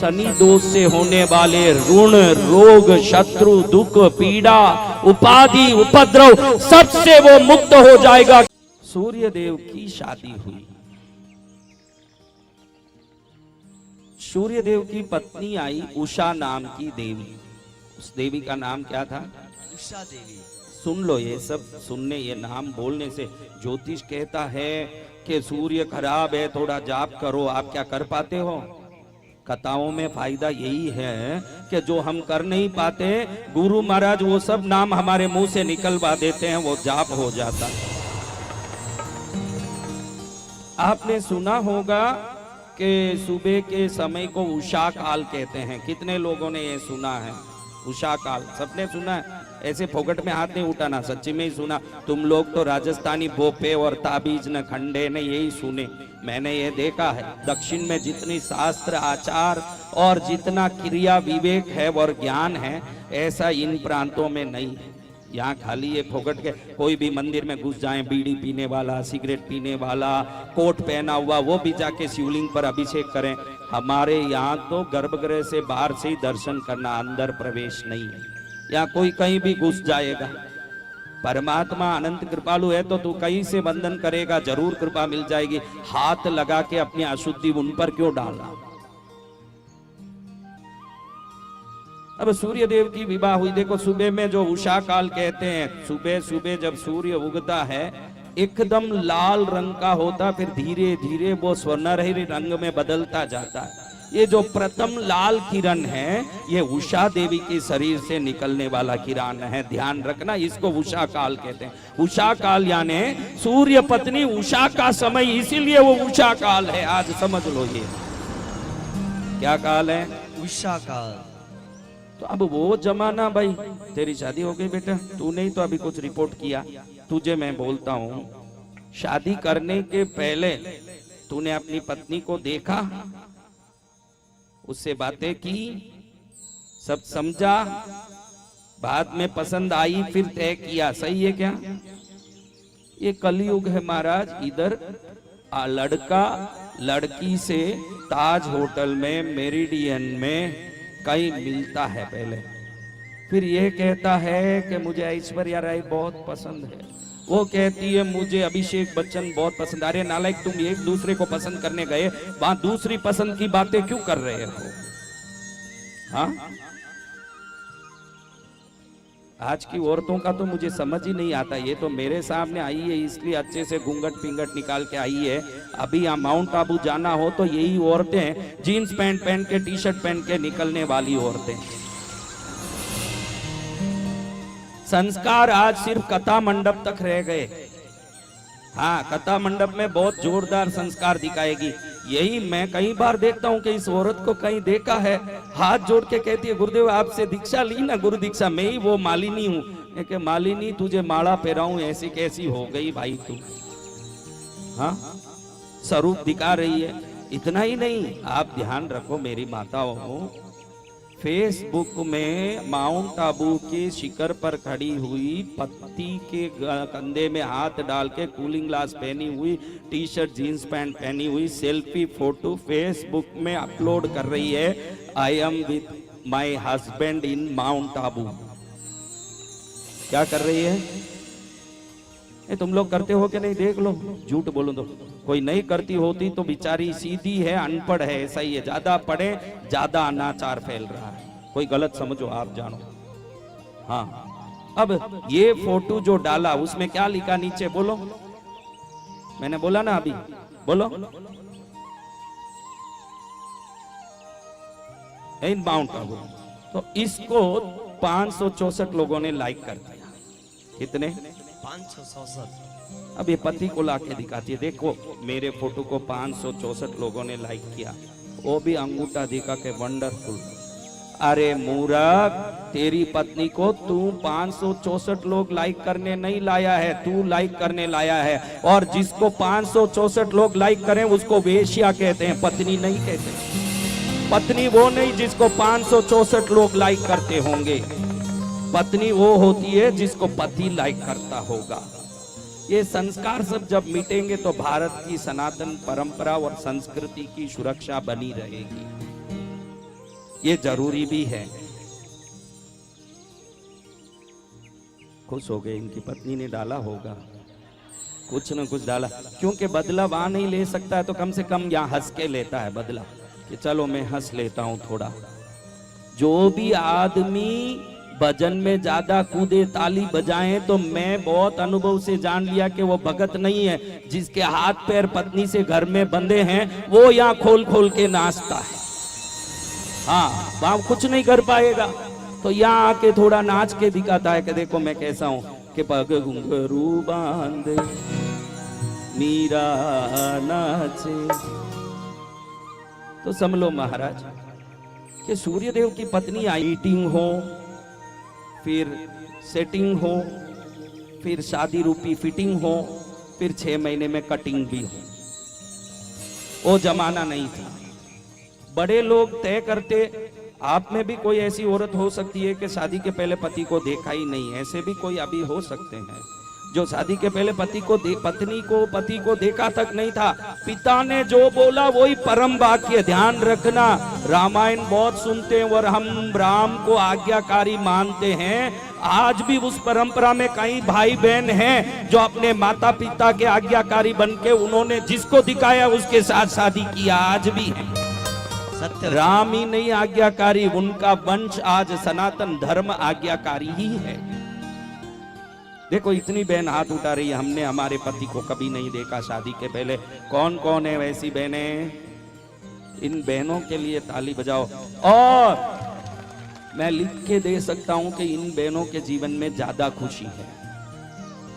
शनि दोष से होने वाले ऋण, रोग, शत्रु, दुख, पीड़ा, उपाधि, उपद्रव सबसे वो मुक्त हो जाएगा। सूर्य देव की शादी हुई। सूर्य देव की पत्नी आई उषा नाम की देवी। उस देवी का नाम क्या था? उषा देवी। सुन लो, ये सब सुनने, ये नाम बोलने से ज्योतिष कहता है कि सूर्य खराब है, थोड़ा जाप करो। आप क्या कर पाते हो? कथाओं में फायदा यही है कि जो हम कर नहीं पाते, गुरु महाराज वो सब नाम हमारे मुंह से निकलवा देते हैं, वो जाप हो जाता। आपने सुना होगा कि सुबह के समय को उषा काल कहते हैं। कितने लोगों ने ये सुना है? उषा काल सबने सुना है? ऐसे फोकट में हाथ नहीं उठाना, सच्ची में ही सुना। तुम लोग तो राजस्थानी भोपे और ताबीज न खंडे ने यही सुने। मैंने ये देखा है, दक्षिण में जितनी शास्त्र आचार और जितना क्रिया विवेक है और ज्ञान है, ऐसा इन प्रांतों में नहीं है। यहाँ खाली ये फोकट के कोई भी मंदिर में घुस जाए, बीड़ी पीने वाला, सिगरेट पीने वाला, कोट पहना हुआ, वो भी जाके शिवलिंग पर अभिषेक करें। हमारे यहाँ तो गर्भगृह से बाहर से ही दर्शन करना, अंदर प्रवेश नहीं है। यहाँ कोई कहीं भी घुस जाएगा। परमात्मा अनंत कृपालु है, तो तू कहीं से बंधन करेगा, जरूर कृपा मिल जाएगी। हाथ लगा के अपनी अशुद्धि उन पर क्यों डालना? अब सूर्य देव की विवाह हुई। देखो, सुबह में जो उषा काल कहते हैं, सुबह सुबह जब सूर्य उगता है एकदम लाल रंग का होता, फिर धीरे धीरे वो स्वर्णरही रंग में बदलता जाता है। ये जो प्रथम लाल किरण है, ये उषा देवी के शरीर से निकलने वाला किरण है। ध्यान रखना, इसको उषा काल कहते हैं। उषा काल यानी सूर्य पत्नी उषा का समय, इसीलिए वो उषा काल है। आज समझ लो, ये क्या काल है? उषा काल। तो अब वो जमाना, भाई तेरी शादी हो गई बेटा, तूने ही तो अभी कुछ रिपोर्ट किया। तुझे मैं बोलता हूं, शादी करने के पहले तूने अपनी पत्नी को देखा, उससे बातें की, सब समझा, बाद में पसंद आई, फिर तय किया। सही है क्या? ये कलयुग है महाराज। इधर लड़का लड़की से ताज होटल में, मेरिडियन में कहीं मिलता है पहले, फिर ये कहता है कि मुझे ऐश्वर्या राय बहुत पसंद है, वो कहती है मुझे अभिषेक बच्चन बहुत पसंद। अरे नालायक, तुम एक दूसरे को पसंद करने गए, वहां दूसरी पसंद की बातें क्यों कर रहे हो? हाँ, आज की औरतों का तो मुझे समझ ही नहीं आता। ये तो मेरे सामने आई है, इसलिए अच्छे से घूंघट पिंगट निकाल के आई है। अभी यहाँ माउंट आबू जाना हो तो यही औरतें जीन्स पैंट पहन के, टी शर्ट पहन के निकलने वाली औरतें। संस्कार आज सिर्फ कथा मंडप तक रह गए। हाँ, कथा मंडप में बहुत जोरदार संस्कार दिखाएगी। यही मैं कई बार देखता हूँ कि इस औरत को कहीं देखा है, हाथ जोड़ के कहती है गुरुदेव आपसे दीक्षा ली ना, गुरु दीक्षा। मैं ही वो मालिनी हूँ। कि मालिनी, तुझे माला पहराऊं, ऐसी कैसी हो गई भाई तू? हाँ, स्वरूप दिखा रही है। इतना ही नहीं, आप ध्यान रखो मेरी माताओं, फेसबुक में माउंट आबू के शिखर पर खड़ी हुई, पत्ती के कंधे में हाथ डाल के, कूलिंग ग्लास पहनी हुई, टी शर्ट जीन्स पैंट पहनी हुई, सेल्फी फोटो फेसबुक में अपलोड कर रही है, I am with my husband in mount Abu. क्या कर रही है? ये तुम लोग करते हो कि नहीं? देख लो, झूठ बोलो तो कोई नहीं करती होती तो बेचारी सीधी है, अनपढ़ है, ऐसा ही है। ज्यादा पढ़े, ज्यादा अनाचार फैल रहा है। कोई गलत समझो, आप जानो। हाँ, अब ये फोटो जो डाला, उसमें क्या लिखा नीचे बोलो? मैंने बोला ना अभी, बोलो। इन माउंट आबू। तो इसको 564 लोगों ने लाइक कर दिया। कितने? 564। अब ये पति को लाके दिखाती है, देखो मेरे फोटो को 564 लोगों ने लाइक किया, वो भी अंगूठा दिखा के वंडरफुल। अरे मूर्ख, तेरी पत्नी को तू 564 लोग लाइक करने नहीं लाया है, तू लाइक करने लाया है। और जिसको 564 लोग लाइक करें उसको वेश्या कहते हैं, पत्नी नहीं कहते। पत्नी वो नहीं जिसको 564 लोग लाइक करते होंगे। पत्नी वो होती है जिसको पति लाइक करता होगा। ये संस्कार सब जब मिटेंगे तो भारत की सनातन परंपरा और संस्कृति की सुरक्षा बनी रहेगी। ये जरूरी भी है। खुश हो गए, इनकी पत्नी ने डाला होगा कुछ न कुछ डाला, क्योंकि बदला वहां नहीं ले सकता है तो कम से कम यहाँ हंस के लेता है बदला, कि चलो मैं हंस लेता हूं थोड़ा। जो भी आदमी भजन में ज्यादा कूदे ताली बजाएं तो मैं बहुत अनुभव से जान लिया कि वो भगत नहीं है। जिसके हाथ पैर पत्नी से घर में बंधे हैं वो यहाँ खोल खोल के नाचता है। हाँ, वहां कुछ नहीं कर पाएगा, तो यहाँ आके थोड़ा नाच के दिखाता है कि देखो मैं कैसा हूं, कि पग घुंघरू बांधे मीरा नाचे। तो समझ लो महाराज कि सूर्यदेव की पत्नी मीटिंग हो, फिर सेटिंग हो, फिर शादी रूपी फिटिंग हो, फिर 6 महीने में कटिंग भी हो। वो जमाना नहीं था। बड़े लोग तय करते। आप में भी कोई ऐसी औरत हो सकती है कि शादी के पहले पति को देखा ही नहीं, ऐसे भी कोई अभी हो सकते हैं जो शादी के पहले पति को देखा तक नहीं था। पिता ने जो बोला वही परम वाक्य। ध्यान रखना, रामायण बहुत सुनते हैं और हम राम को आज्ञाकारी मानते हैं। आज भी उस परंपरा में कई भाई बहन हैं जो अपने माता पिता के आज्ञाकारी बनके उन्होंने जिसको दिखाया उसके साथ शादी किया, आज भी है। सत्य। राम ही नहीं आज्ञाकारी, उनका वंश आज सनातन धर्म आज्ञाकारी ही है। देखो इतनी बहन हाथ उठा रही है, हमने हमारे पति को कभी नहीं देखा शादी के पहले। कौन कौन है वैसी बहनें? इन बहनों के लिए ताली बजाओ। और मैं लिख के दे सकता हूं कि इन बहनों के जीवन में ज्यादा खुशी है।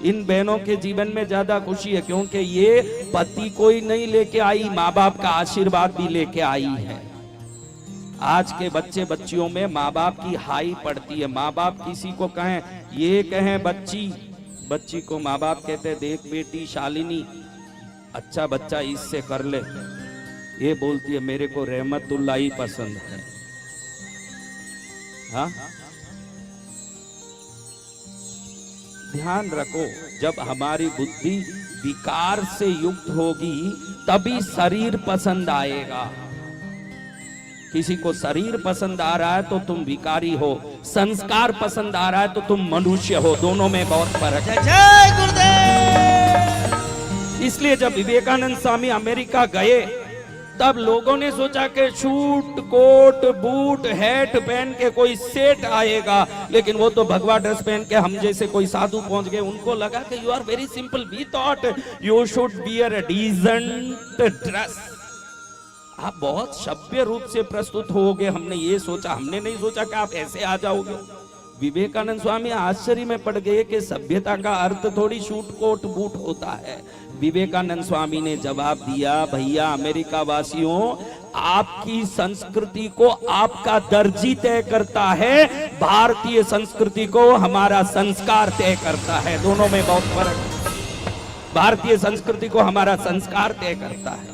इन बहनों के जीवन में ज्यादा खुशी है क्योंकि ये पति कोई नहीं लेके आई, माँ बाप का आशीर्वाद भी लेके आई है। आज के बच्चे बच्चियों में माँ बाप की हाई पड़ती है। माँ बाप किसी को कहें, ये कहें बच्ची को माँ बाप कहते देख बेटी शालिनी, अच्छा बच्चा इससे कर ले। ये बोलती है मेरे को रहमतुल्लाह ही पसंद है। हाँ, ध्यान रखो, जब हमारी बुद्धि विकार से युक्त होगी तभी शरीर पसंद आएगा। किसी को शरीर पसंद आ रहा है तो तुम विकारी हो, संस्कार पसंद आ रहा है तो तुम मनुष्य हो। दोनों में बहुत फर्क है। जय गुरुदेव। इसलिए जब विवेकानंद स्वामी अमेरिका गए तब लोगों ने सोचा कि शूट कोट बूट हैट पहन के कोई सेठ आएगा, लेकिन वो तो भगवा ड्रेस पहन के हम जैसे कोई साधु पहुंच गए। उनको लगा कि you are very simple, we thought you should wear a decent dress. आप बहुत सभ्य रूप से प्रस्तुत होगे, हमने ये सोचा। हमने नहीं सोचा कि आप ऐसे आ जाओगे। विवेकानंद स्वामी आश्चर्य में पड़ गए कि सभ्यता का अर्थ थोड़ी शूट कोट बूट होता है। विवेकानंद स्वामी ने जवाब दिया, भैया अमेरिका वासियों, आपकी संस्कृति को आपका दर्जी तय करता है, भारतीय संस्कृति को हमारा संस्कार तय करता है। दोनों में बहुत फर्क है। भारतीय संस्कृति को हमारा संस्कार तय करता है।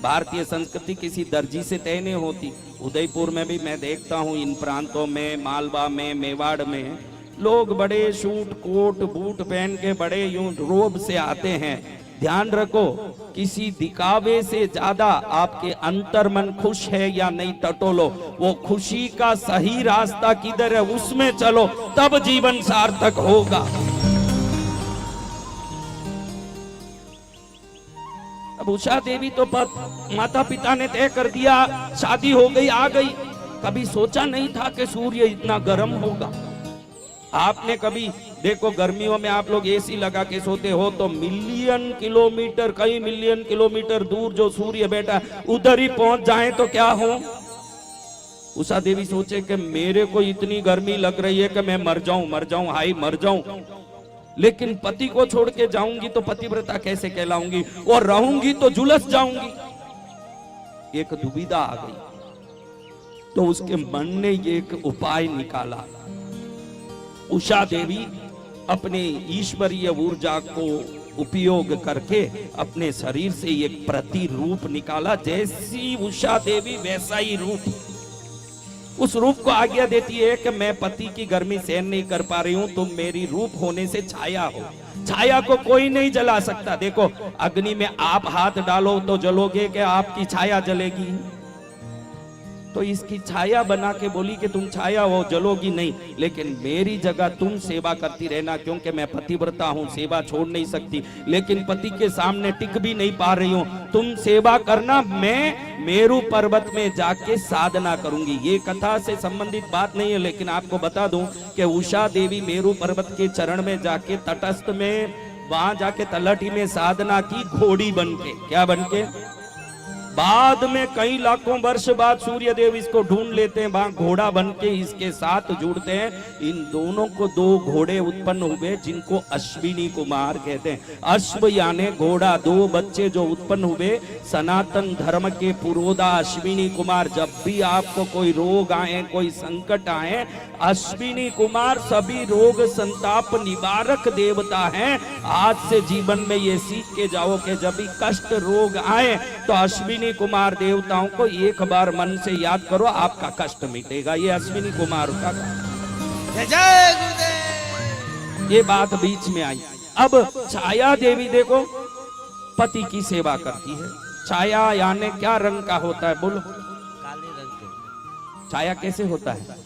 भारतीय संस्कृति किसी दर्जी से तय नहीं होती। उदयपुर में भी मैं देखता हूँ, इन प्रांतों में, मालवा में, मेवाड़ में लोग बड़े शूट कोट बूट पहन के बड़े यूं रोब से आते हैं। ध्यान रखो, किसी दिखावे से ज्यादा आपके अंतर मन खुश है या नहीं टटोलो। वो खुशी का सही रास्ता किधर है उसमें चलो, तब जीवन सार्थक होगा। अब उषा देवी तो माता पिता ने तय कर दिया, शादी हो गई, आ गई। कभी सोचा नहीं था कि सूर्य इतना गर्म होगा। आपने कभी देखो, गर्मियों में आप लोग एसी लगा के सोते हो तो मिलियन किलोमीटर, कई मिलियन किलोमीटर दूर जो सूर्य बैठा उधर ही पहुंच जाए तो क्या हो। उषा देवी सोचे कि मेरे को इतनी गर्मी लग रही है कि मैं मर जाऊं, हाई मर जाऊं, लेकिन पति को छोड़ के जाऊंगी तो पतिव्रता कैसे कहलाऊंगी, और रहूंगी तो झुलस जाऊंगी। एक दुविधा आ गई तो उसके मन ने एक उपाय निकाला। उषा देवी अपने ईश्वरीय ऊर्जा को उपयोग करके अपने शरीर से एक प्रतिरूप निकाला। जैसी उषा देवी वैसा ही रूप। उस रूप को आज्ञा देती है कि मैं पति की गर्मी सहन नहीं कर पा रही हूं, तुम मेरी रूप होने से छाया हो। छाया को कोई नहीं जला सकता। देखो, अग्नि में आप हाथ डालो तो जलोगे कि आपकी छाया जलेगी? तो इसकी छाया बना के बोली कि तुम छाया हो, जलोगी नहीं, लेकिन मेरी जगह तुम सेवा करती रहना, क्योंकि मैं पतिव्रता हूँ, सेवा छोड़ नहीं सकती, लेकिन पति के सामने टिक भी नहीं पा रही हूँ, तुम सेवा करना, मैं मेरू पर्वत में जाके साधना करूंगी। ये कथा से संबंधित बात नहीं है, लेकिन आपको बता दूं कि उषा देवी मेरू पर्वत के चरण में जाके तटस्थ में वहां जाके तलहटी में साधना की, घोड़ी बनके। क्या बनके? बाद में कई लाखों वर्ष बाद सूर्य देव इसको ढूंढ लेते हैं, वहां घोड़ा बनके इसके साथ जुड़ते हैं। इन दोनों को दो घोड़े उत्पन्न हुए जिनको अश्विनी कुमार कहते हैं। अश्व यानी घोड़ा, दो बच्चे जो उत्पन्न हुए सनातन धर्म के पुरोधा अश्विनी कुमार। जब भी आपको कोई रोग आए, कोई संकट आए, अश्विनी कुमार सभी रोग संताप निवारक देवता हैं। आज से जीवन में ये सीख के जाओ कि जब भी कष्ट रोग आए तो अश्विनी कुमार देवताओं को एक बार मन से याद करो, आपका कष्ट मिटेगा। ये अश्विनी कुमार का जय जय गुरुदेव। ये बात बीच में आई। अब छाया देवी देखो पति की सेवा करती है। छाया यानी क्या रंग का होता है बोलो? काले रंग के। छाया कैसे होता है?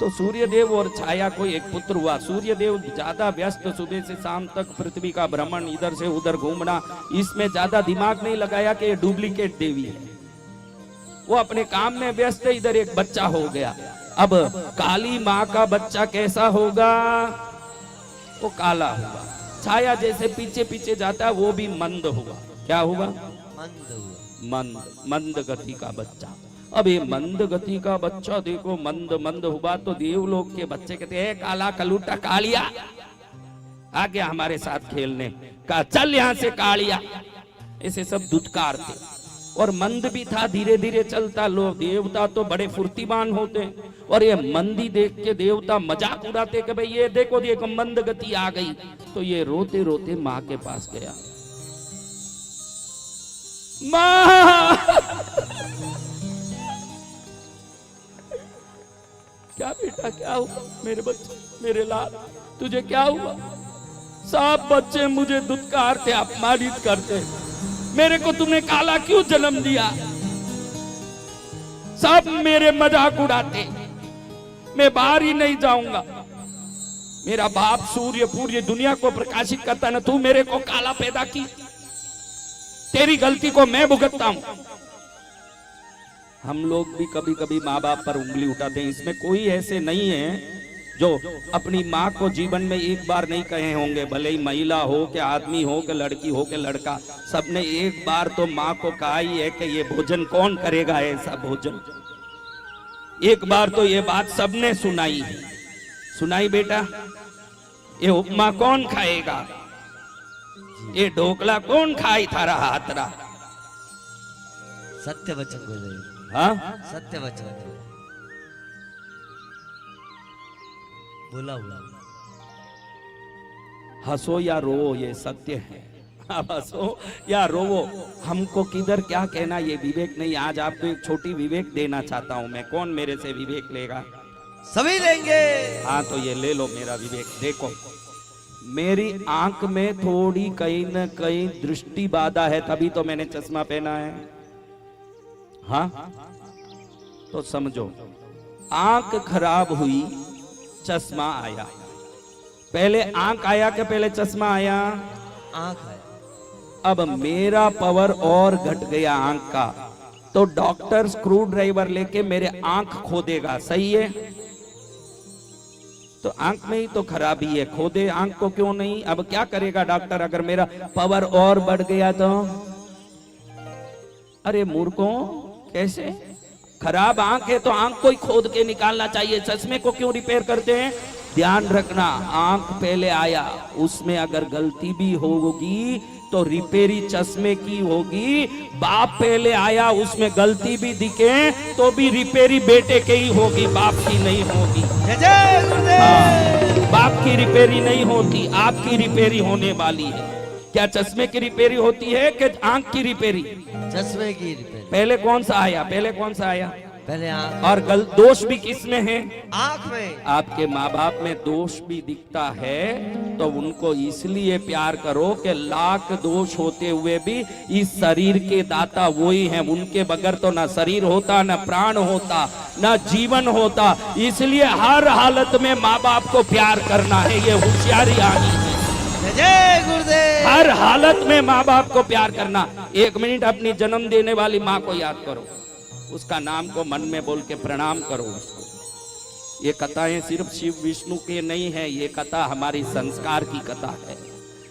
तो सूर्यदेव और छाया को एक पुत्र हुआ। सूर्यदेव ज्यादा व्यस्त, सुबह से शाम तक पृथ्वी का भ्रमण, इधर से उधर घूमना, इसमें ज्यादा दिमाग नहीं लगाया कि ये डुप्लीकेट देवी है। वो अपने काम में व्यस्त है, इधर एक बच्चा हो गया। अब काली माँ का बच्चा कैसा होगा? वो काला होगा। छाया जैसे पीछे पीछे जाता है, वो भी मंद हुआ। क्या हुआ? मंद हुआ। मंद गति का बच्चा। अब ये मंद गति का बच्चा देखो मंद हुआ तो देवलोक के बच्चे कहते हैं, काला कलूटा कालिया आ गया हमारे साथ खेलने का, चल यहाँ से कालिया। ऐसे सब दुत्कार थे। और मंद भी था, धीरे धीरे चलता। लोग देवता तो बड़े फुर्तीमान होते, और ये मंदी देख के देवता मजाक उड़ाते कि भाई ये देखो देखो मंद गति आ गई। तो ये रोते रोते माँ के पास गया। माँ क्या बेटा क्या हुआ? मेरे बच्चे, मेरे लाल, तुझे क्या हुआ? सब बच्चे मुझे दुत्कारते, अपमानित करते, मेरे को तुमने काला क्यों जन्म दिया? सब मेरे मजाक उड़ाते, मैं बाहर ही नहीं जाऊंगा। मेरा बाप सूर्य पूरी दुनिया को प्रकाशित करता ना, तू मेरे को काला पैदा की, तेरी गलती को मैं भुगतता हूं। हम लोग भी कभी कभी माँ बाप पर उंगली उठाते हैं। इसमें कोई ऐसे नहीं है जो अपनी माँ को जीवन में एक बार नहीं कहे होंगे, भले ही महिला हो कि आदमी हो कि लड़की हो कि लड़का, सबने एक बार तो माँ को कहा ही है कि ये भोजन कौन करेगा, ऐसा भोजन। एक बार तो ये बात सबने सुनाई है। सुनाई बेटा, ये उपमा कौन खाएगा, ये ढोकला कौन खाई थारा हाथरा? सत्य वचन गुरुदेव। हाँ, सत्य वचन बोला हुआ। हंसो या रो ये सत्य है। आप हंसो या रोवो, हमको किधर क्या कहना ये विवेक नहीं। आज आपको एक छोटी विवेक देना चाहता हूं मैं। कौन मेरे से विवेक लेगा? सभी लेंगे। हाँ तो ये ले लो मेरा विवेक। देखो मेरी आंख में थोड़ी कहीं न कहीं दृष्टि बाधा है, तभी तो मैंने चश्मा पहना है। हाँ तो समझो, आंख खराब हुई, चश्मा आया। पहले आंख आया कि पहले चश्मा आया? आंख है। अब मेरा पावर और घट गया आंख का, तो डॉक्टर स्क्रू ड्राइवर लेके मेरे आंख खोदेगा, सही है? तो आंख में ही तो खराबी है, खोदे आंख को क्यों नहीं? अब क्या करेगा डॉक्टर अगर मेरा पावर और बढ़ गया तो? अरे मूर्खों, कैसे? खराब आंख है तो आंख को ही खोद के निकालना चाहिए, चश्मे को क्यों रिपेयर करते हैं? ध्यान रखना, आंख पहले आया, उसमें अगर गलती भी होगी तो रिपेयरी चश्मे की होगी। बाप पहले आया, उसमें गलती भी दिखे तो भी रिपेयरी बेटे के ही होगी, बाप की नहीं होगी। जय जय गुरुदेव। बाप की रिपेयरी नहीं होती, आपकी रिपेयरी होने वाली है। क्या चश्मे की रिपेयरी होती है कि आंख की रिपेयरी? चश्मे की रिपेयरी। पहले कौन सा आया? पहले कौन सा आया? पहले आंख, और दोष भी किस में है? आंख में। आपके माँ बाप में दोष भी दिखता है तो उनको इसलिए प्यार करो कि लाख दोष होते हुए भी इस शरीर के दाता वही हैं। उनके बगैर तो ना शरीर होता, ना प्राण होता, ना जीवन होता। इसलिए हर हालत में माँ बाप को प्यार करना है, ये होशियारी आनी है। जय गुरुदेव। हर हालत में माँ बाप को प्यार करना। एक मिनट अपनी जन्म देने वाली माँ को याद करो, उसका नाम को मन में बोल के प्रणाम करो उसको। ये कथाएं सिर्फ शिव विष्णु के नहीं है, ये कथा हमारी संस्कार की कथा है,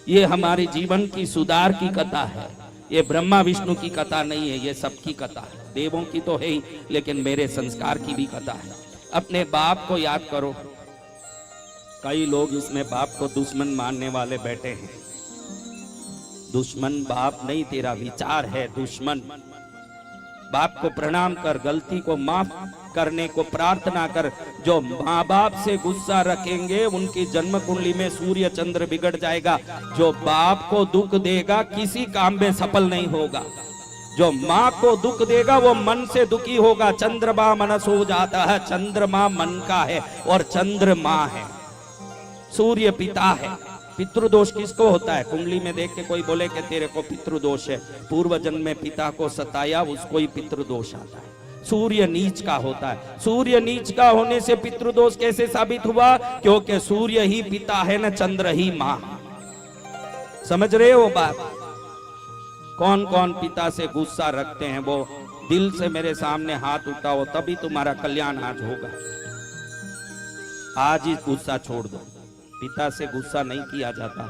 ये हमारे जीवन की सुधार की कथा है। ये ब्रह्मा विष्णु की कथा नहीं है, ये सबकी कथा है। देवों की तो है ही, लेकिन मेरे संस्कार की भी कथा है। अपने बाप को याद करो। कई लोग इसमें बाप को दुश्मन मानने वाले बैठे हैं। दुश्मन बाप नहीं, तेरा विचार है दुश्मन। बाप को प्रणाम कर, गलती को माफ करने को प्रार्थना कर। जो माँ बाप से गुस्सा रखेंगे उनकी जन्म कुंडली में सूर्य चंद्र बिगड़ जाएगा। जो बाप को दुख देगा किसी काम में सफल नहीं होगा। जो माँ को दुख देगा वो मन से दुखी होगा। चंद्रमा मनस हो जाता है, चंद्रमा मन का है और चंद्रमा है, सूर्य पिता है। पितृदोष किसको होता है? कुंडली में देख के कोई बोले कि तेरे को पितृदोष है, पूर्व जन्म में पिता को सताया, उसको ही पितृदोष आता है। सूर्य नीच का होता है। सूर्य नीच का होने से पितृदोष कैसे साबित हुआ? क्योंकि सूर्य ही पिता है न चंद्र ही माँ। समझ रहे हो बात? कौन कौन पिता से गुस्सा रखते हैं वो दिल से मेरे सामने हाथ उठाओ, तभी तुम्हारा कल्याण आज होगा। आज ही गुस्सा छोड़ दो। पिता से गुस्सा नहीं किया जाता।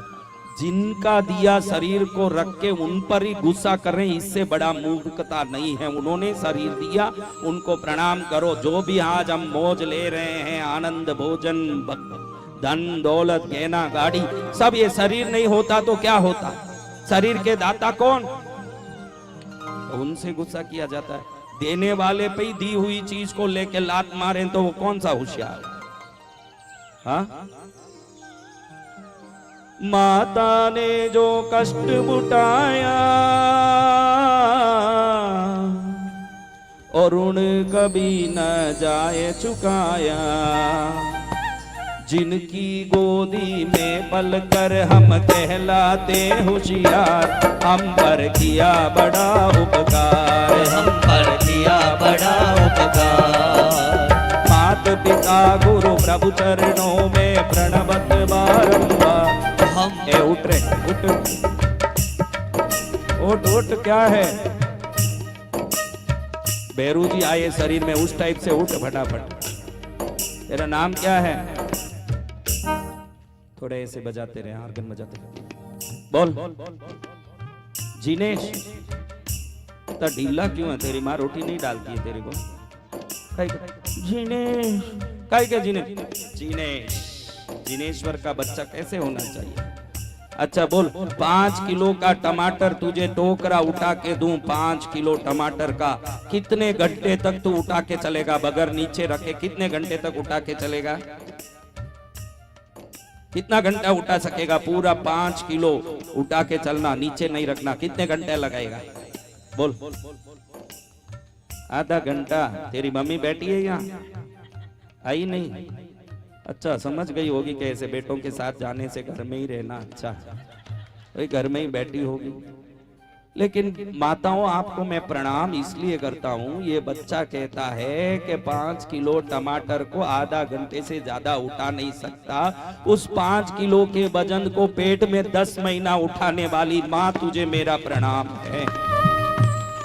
जिनका दिया शरीर को रख के उन पर ही गुस्सा कर रहे हैं, इससे बड़ा मूर्खता नहीं है। उन्होंने शरीर दिया, उनको प्रणाम करो। जो भी आज हम मौज ले रहे हैं, आनंद भोजन, धन दौलत गहना गाड़ी, सब ये शरीर नहीं होता तो क्या होता? शरीर के दाता कौन? तो उनसे गुस्सा किया जाता है। देने वाले पे ही दी हुई चीज को लेके लात मारे तो वो कौन सा होशियार? हाँ, माता ने जो कष्ट बुटाया और ऋण कभी न जाए चुकाया। जिनकी गोदी में पलकर हम कहलाते होशियार, हम पर किया बड़ा उपकार, हम पर किया बड़ा उपकार। मात पिता गुरु प्रभु चरणों में प्रणवत बारंबार। हम ए उठ रे, उठ उठ, क्या है? बेरू जी आए शरीर में, उस टाइप से उठ फटाफट। तेरा नाम क्या है? थोड़े ऐसे बजाते रहे, आर्गन बजाते रहे। बोल। जिनेश। तो ढीला क्यों है? तेरी माँ रोटी नहीं डालती है तेरे को? जिनेश। काय के जिनेश? जिनेश। जिनेश्वर का बच्चा कैसे होना चाहिए? अच्छा बोल। 5 किलो का टमाटर तुझे टोकरा उठा के दूं, 5 किलो टमाटर का, कितने घंटे तक तू उठा के चलेगा? बगैर नीचे रखे कितने घंटे तक उठा के चलेगा? कितना घंटा उठा सकेगा? पूरा 5 किलो उठा के चलना, नीचे नहीं रखना, कितने घंटे लगाएगा? बोल। आधा घंटा। तेरी मम्मी बैठी है यहाँ? आई नहीं? अच्छा, समझ गई होगी कि ऐसे बेटों के साथ जाने से घर में ही रहना अच्छा, तो घर में ही बैठी होगी। लेकिन माताओं, आपको मैं प्रणाम इसलिए करता हूँ, ये बच्चा कहता है कि 5 किलो टमाटर को आधा घंटे से ज्यादा उठा नहीं सकता। उस 5 किलो के वजन को पेट में 10 महीना उठाने वाली माँ, तुझे मेरा प्रणाम है,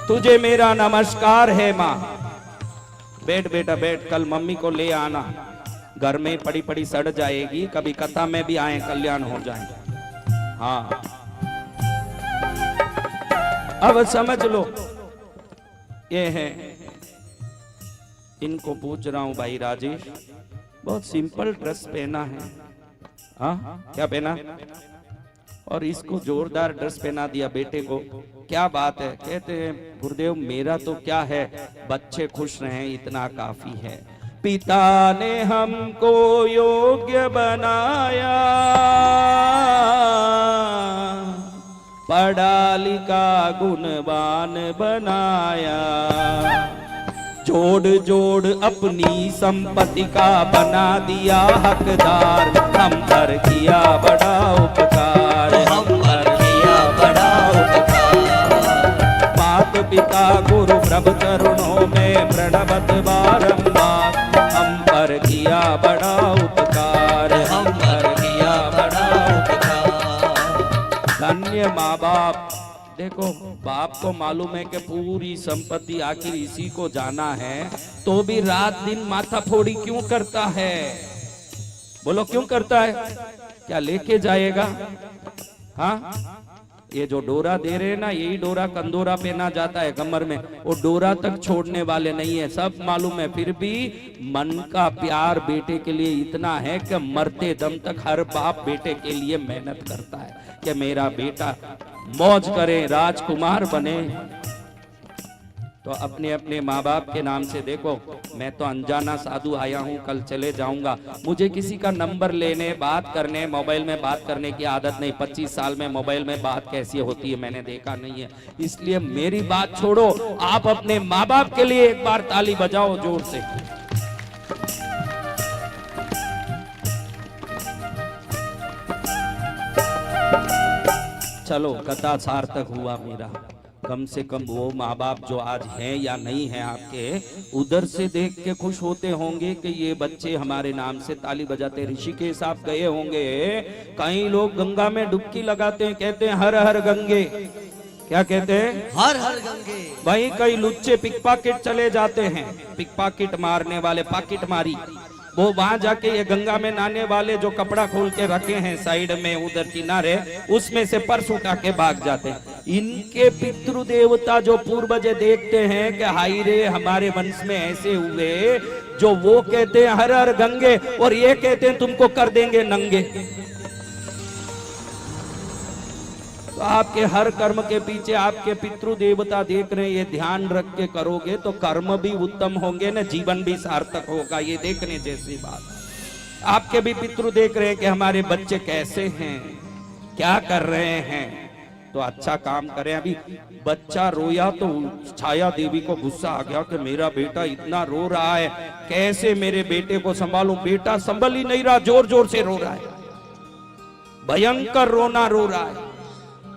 तुझे मेरा नमस्कार है माँ। बैठ बेटा बैठ, कल मम्मी को ले आना, घर में पड़ी पड़ी सड़ जाएगी, कभी कथा में भी आए, कल्याण हो जाए। हाँ, अब समझ लो, ये है। इनको पूछ रहा हूं भाई राजेश, बहुत सिंपल ड्रेस पहना है। हाँ, क्या पहना? और इसको जोरदार ड्रेस पहना दिया बेटे को, क्या बात है? कहते हैं गुरुदेव मेरा तो क्या है, बच्चे खुश रहें इतना काफी है। पिता ने हमको योग्य बनाया, पढ़ा लिखा गुणवान बनाया। जोड़ जोड़ अपनी संपत्ति का बना दिया हकदार, हम पर किया बड़ा उपकार, हम पर किया बड़ा उपकार। मात पिता गुरु प्रभु चरणों में प्रणवत बारंबार, हम पर किया बड़ा उपकार, हम पर किया बड़ा उपकार। धन्य माँ बाप। देखो बाप को मालूम है कि पूरी संपत्ति आखिर इसी को जाना है, तो भी रात दिन माथा फोड़ी क्यों करता है? बोलो क्यों करता है? क्या लेके जाएगा? हाँ, ये जो डोरा दे रहे हैं ना, यही डोरा कंदोरा पहना जाता है कमर में, वो डोरा तक छोड़ने वाले नहीं है, सब मालूम है। फिर भी मन का प्यार बेटे के लिए इतना है कि मरते दम तक हर बाप बेटे के लिए मेहनत करता है कि मेरा बेटा मौज करे, राजकुमार बने। तो अपने अपने माँ बाप के नाम से देखो, मैं तो अनजाना साधु आया हूँ, कल चले जाऊंगा, मुझे किसी का नंबर लेने, बात करने, मोबाइल में बात करने की आदत नहीं। 25 साल में मोबाइल में बात कैसी होती है मैंने देखा नहीं है, इसलिए मेरी बात छोड़ो, आप अपने माँ बाप के लिए एक बार ताली बजाओ जोर से। चलो कथा सार्थक हुआ मेरा, कम से कम वो माँ बाप जो आज हैं या नहीं हैं आपके, उधर से देख के खुश होते होंगे कि ये बच्चे हमारे नाम से ताली बजाते। ऋषिकेश आप गए होंगे, कई लोग गंगा में डुबकी लगाते हैं, कहते हैं हर हर गंगे। क्या कहते हैं? हर हर गंगे। वहीं कई लुच्चे पिकपॉकेट चले जाते हैं, पिकपॉकेट मारने वाले, पॉकेट मारी, वो वहां जाके ये गंगा में नहाने वाले जो कपड़ा खोल के रखे हैं साइड में उधर किनारे, उसमें से पर्स उठा के भाग जाते हैं। इनके पितृ देवता जो पूर्वज देखते हैं कि हाय रे हमारे वंश में ऐसे हुए, जो वो कहते हैं हर हर गंगे और ये कहते हैं तुमको कर देंगे नंगे। तो आपके हर कर्म के पीछे आपके पितृ देवता देख रहे हैं, ये ध्यान रख के करोगे तो कर्म भी उत्तम होंगे ना, जीवन भी सार्थक होगा। ये देखने जैसी बात। आपके भी पितृ देख रहे हैं कि हमारे बच्चे कैसे हैं, क्या कर रहे हैं, तो अच्छा काम करें। अभी बच्चा रोया तो छाया देवी को गुस्सा आ गया कि मेरा बेटा इतना रो रहा है, कैसे मेरे बेटे को संभालूं। बेटा संभल ही नहीं रहा, जोर जोर से रो रहा है, भयंकर रोना रो रहा है।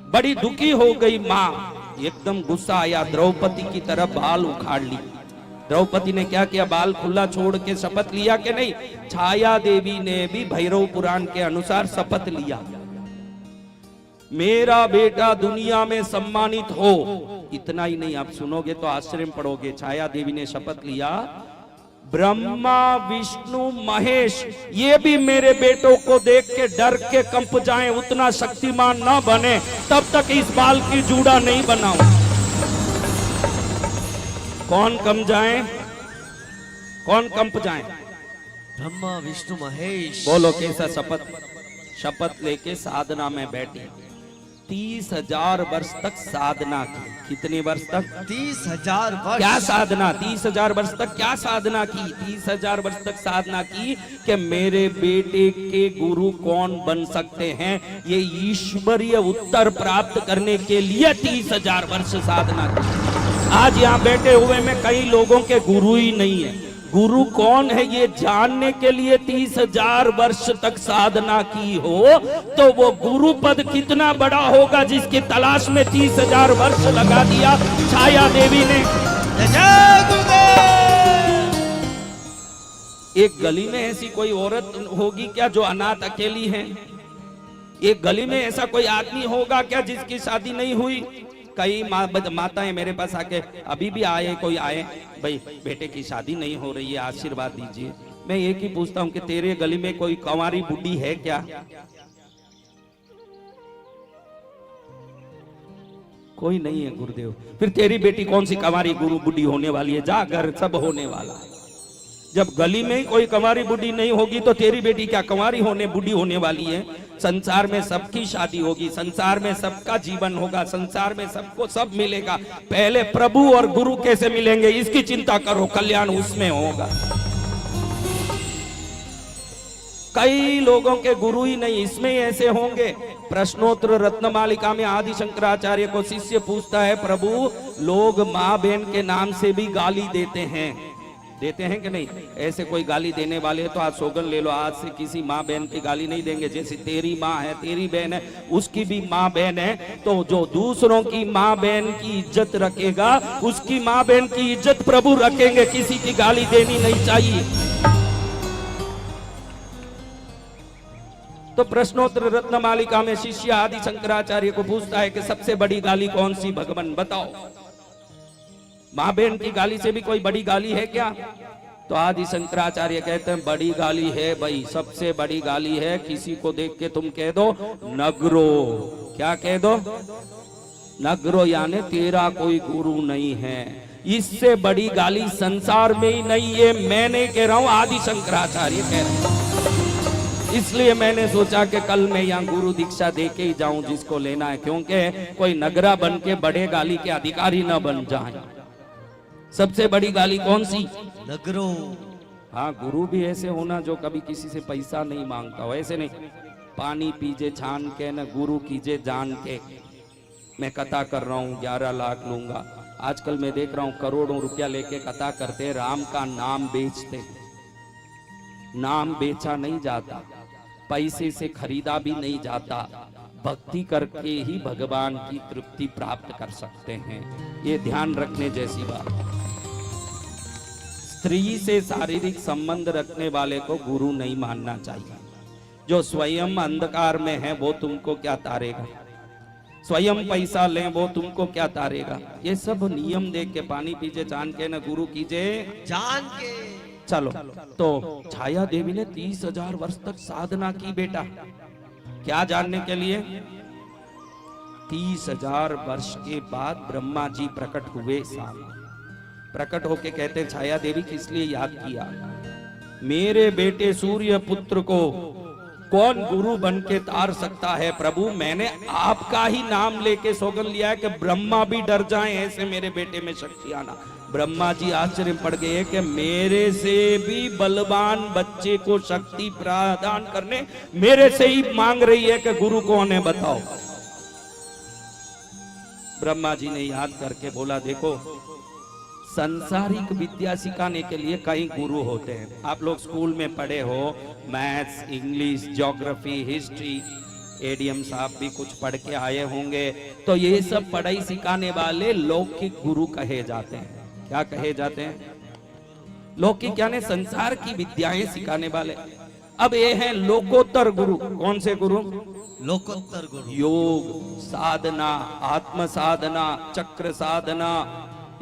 बड़ी दुखी हो गई माँ, एकदम गुस्सा आया, द्रौपदी की तरफ बाल उखाड़ ली। द्रौपदी ने क्या किया? बाल खुला छोड़ के शपथ लिया कि नहीं? छाया देवी ने भी भैरव पुराण के अनुसार शपथ लिया, मेरा बेटा दुनिया में सम्मानित हो। इतना ही नहीं, आप सुनोगे तो आश्चर्य पड़ोगे। छाया देवी ने शपथ लिया, ब्रह्मा विष्णु महेश ये भी मेरे बेटों को देख के डर के कंप जाएं, उतना शक्तिमान ना बने, तब तक इस बाल की जूड़ा नहीं बनाऊं। कौन कंप जाए? कौन कंप जाए? ब्रह्मा विष्णु महेश। बोलो कैसा शपथ? शपथ लेके साधना में बैठी, 30,000 वर्ष तक साधना की। कितने वर्ष तक? 30,000 वर्ष। क्या साधना? 30,000 वर्ष तक क्या साधना की? 30,000 वर्ष तक साधना की कि मेरे बेटे के गुरु कौन बन सकते हैं, ये ईश्वरीय उत्तर प्राप्त करने के लिए 30,000 वर्ष साधना की। आज यहाँ बैठे हुए में कई लोगों के गुरु ही नहीं है। गुरु कौन है ये जानने के लिए 30,000 वर्ष तक साधना की हो, तो वो गुरु पद कितना बड़ा होगा जिसकी तलाश में 30,000 वर्ष लगा दिया छाया देवी ने। जय गुरुदेव। एक गली में ऐसी कोई औरत होगी क्या जो अनाथ अकेली है? एक गली में ऐसा कोई आदमी होगा क्या जिसकी शादी नहीं हुई? कई माताएं मेरे पास आके, अभी भी आए, कोई आए, भाई बेटे की शादी नहीं हो रही है, आशीर्वाद दीजिए। मैं एक ही पूछता हूं कि तेरे गली में कोई कंवारी बुढ़ी है क्या? कोई नहीं है गुरुदेव। फिर तेरी बेटी कौन सी कंवारी गुरु बुढ़ी होने वाली है? जा, घर सब होने वाला है। जब गली में ही कोई कंवारी बुढ़ी नहीं होगी तो तेरी बेटी क्या कंवारी होने बुढ़ी होने वाली है? संसार में सबकी शादी होगी, संसार में सबका जीवन होगा, संसार में सबको सब मिलेगा। पहले प्रभु और गुरु कैसे मिलेंगे इसकी चिंता करो, कल्याण उसमें होगा। कई लोगों के गुरु ही नहीं, इसमें ही ऐसे होंगे। प्रश्नोत्तर रत्नमालिका में आदि शंकराचार्य को शिष्य पूछता है, प्रभु लोग माँ बहन के नाम से भी गाली देते हैं कि नहीं? ऐसे कोई गाली देने वाले हैं तो आज सौगन ले लो, आज से किसी माँ बहन की गाली नहीं देंगे। जैसे तेरी माँ है, तेरी बहन है, उसकी भी माँ बहन है, तो जो दूसरों की माँ बहन की इज्जत रखेगा उसकी माँ बहन की इज्जत प्रभु रखेंगे। किसी की गाली देनी नहीं चाहिए। तो प्रश्नोत्तर रत्नमालिका में शिष्य आदि शंकराचार्य को पूछता है कि सबसे बड़ी गाली कौन सी भगवान बताओ? माँ बहन की गाली से भी कोई बड़ी गाली है क्या? तो आदि शंकराचार्य कहते हैं बड़ी गाली है भाई, सबसे बड़ी गाली है किसी को देख के तुम कह दो नगरो। क्या कह दो? नगरो, यानी तेरा कोई गुरु नहीं है। इससे बड़ी गाली संसार में ही नहीं है। मैं नहीं कह रहा हूं, आदि शंकराचार्य कह रहे हैं। इसलिए मैंने सोचा कि कल मैं यहाँ गुरु दीक्षा दे के ही जाऊं जिसको लेना है, क्योंकि कोई नगरा बन के बड़े गाली के अधिकारी न बन जाए। सबसे बड़ी गाली कौन सी? नगरो। हाँ, गुरु भी ऐसे होना जो कभी किसी से पैसा नहीं मांगता हो। ऐसे नहीं पानी पीजे छान के, न गुरु कीजे जान के। मैं कथा कर रहा हूँ 11 लाख लूंगा। आजकल मैं देख रहा हूँ करोड़ों रुपया लेके कथा करते, राम का नाम बेचते। नाम बेचा नहीं जाता, पैसे से खरीदा भी नहीं जाता। भक्ति करके ही भगवान की तृप्ति प्राप्त कर सकते हैं। ये ध्यान रखने जैसी बात। स्त्री से शारीरिक संबंध रखने वाले को गुरु नहीं मानना चाहिए। जो स्वयं अंधकार में है वो तुमको क्या तारेगा? स्वयं पैसा ले वो तुमको क्या तारेगा? ये सब नियम देख के पानी पीजे जान के, न गुरु कीजे जान के। चलो, तो छाया देवी ने 30,000 वर्ष तक साधना की बेटा। क्या जानने के लिए? 30,000 वर्ष के बाद ब्रह्मा जी प्रकट हुए सामने। प्रकट होके कहते हैं छाया देवी किस लिए याद किया? मेरे बेटे सूर्य पुत्र को कौन गुरु बन के तार सकता है प्रभु? मैंने आपका ही नाम लेके सौगन लिया है कि ब्रह्मा भी डर जाएं, ऐसे मेरे बेटे में शक्ति आना। ब्रह्मा जी आश्चर्य पड़ गए कि मेरे से भी बलवान बच्चे को शक्ति प्रदान करने मेरे से ही मांग रही है कि गुरु कौन है बताओ। ब्रह्मा जी ने याद करके बोला, देखो संसारिक विद्या सिखाने के लिए कई गुरु होते हैं। आप लोग स्कूल में पढ़े हो, maths, English, geography, history, ADM साहब भी कुछ पढ़ के आए होंगे। तो ये सब पढ़ाई सिखाने वाले लौकिक गुरु कहे जाते हैं। क्या कहे जाते हैं? लौकिक यानी संसार की विद्याएं सिखाने वाले। अब ये हैं लोकोत्तर गुरु। कौन से गुरु? लोकोत्तर गुरु। योग, साधना, आत्म साधना, चक्र साधना,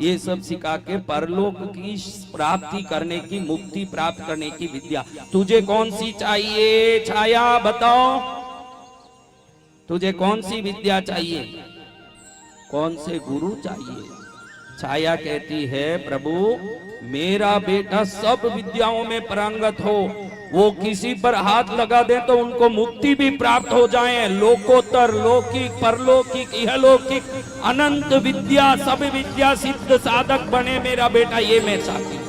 ये सब सिखा के परलोक की प्राप्ति करने की, मुक्ति प्राप्त करने की विद्या। तुझे कौन सी चाहिए छाया बताओ? तुझे कौन सी विद्या चाहिए? कौन से गुरु चाहिए? छाया कहती है प्रभु मेरा बेटा सब विद्याओं में पारंगत हो, वो किसी पर हाथ लगा दे तो उनको मुक्ति भी प्राप्त हो जाए। लोकोत्तर, लौकिक, परलौकिक, इहलौकिक, अनंत विद्या, सब विद्या सिद्ध साधक बने मेरा बेटा, ये मैं चाहती हूँ।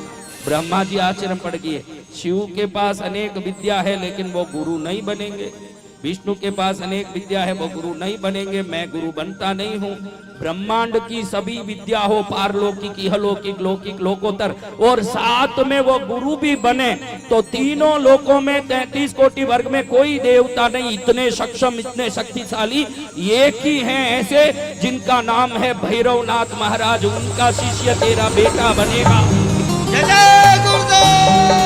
ब्रह्मा जी आश्चर्य पड़ गए। शिव के पास अनेक विद्या है लेकिन वो गुरु नहीं बनेंगे। विष्णु के पास अनेक विद्या है, वो गुरु नहीं बनेंगे। मैं गुरु बनता नहीं हूँ। ब्रह्मांड की सभी विद्या हो, पारलौकिक, इहलौकिक, लौकिक, लोकोत्तर, और साथ में वो गुरु भी बने तो तीनों लोकों में 33 कोटि वर्ग में कोई देवता नहीं इतने सक्षम, इतने शक्तिशाली। एक ही हैं ऐसे जिनका नाम है भैरवनाथ महाराज। उनका शिष्य तेरा बेटा बनेगा। जय गुरुदेव।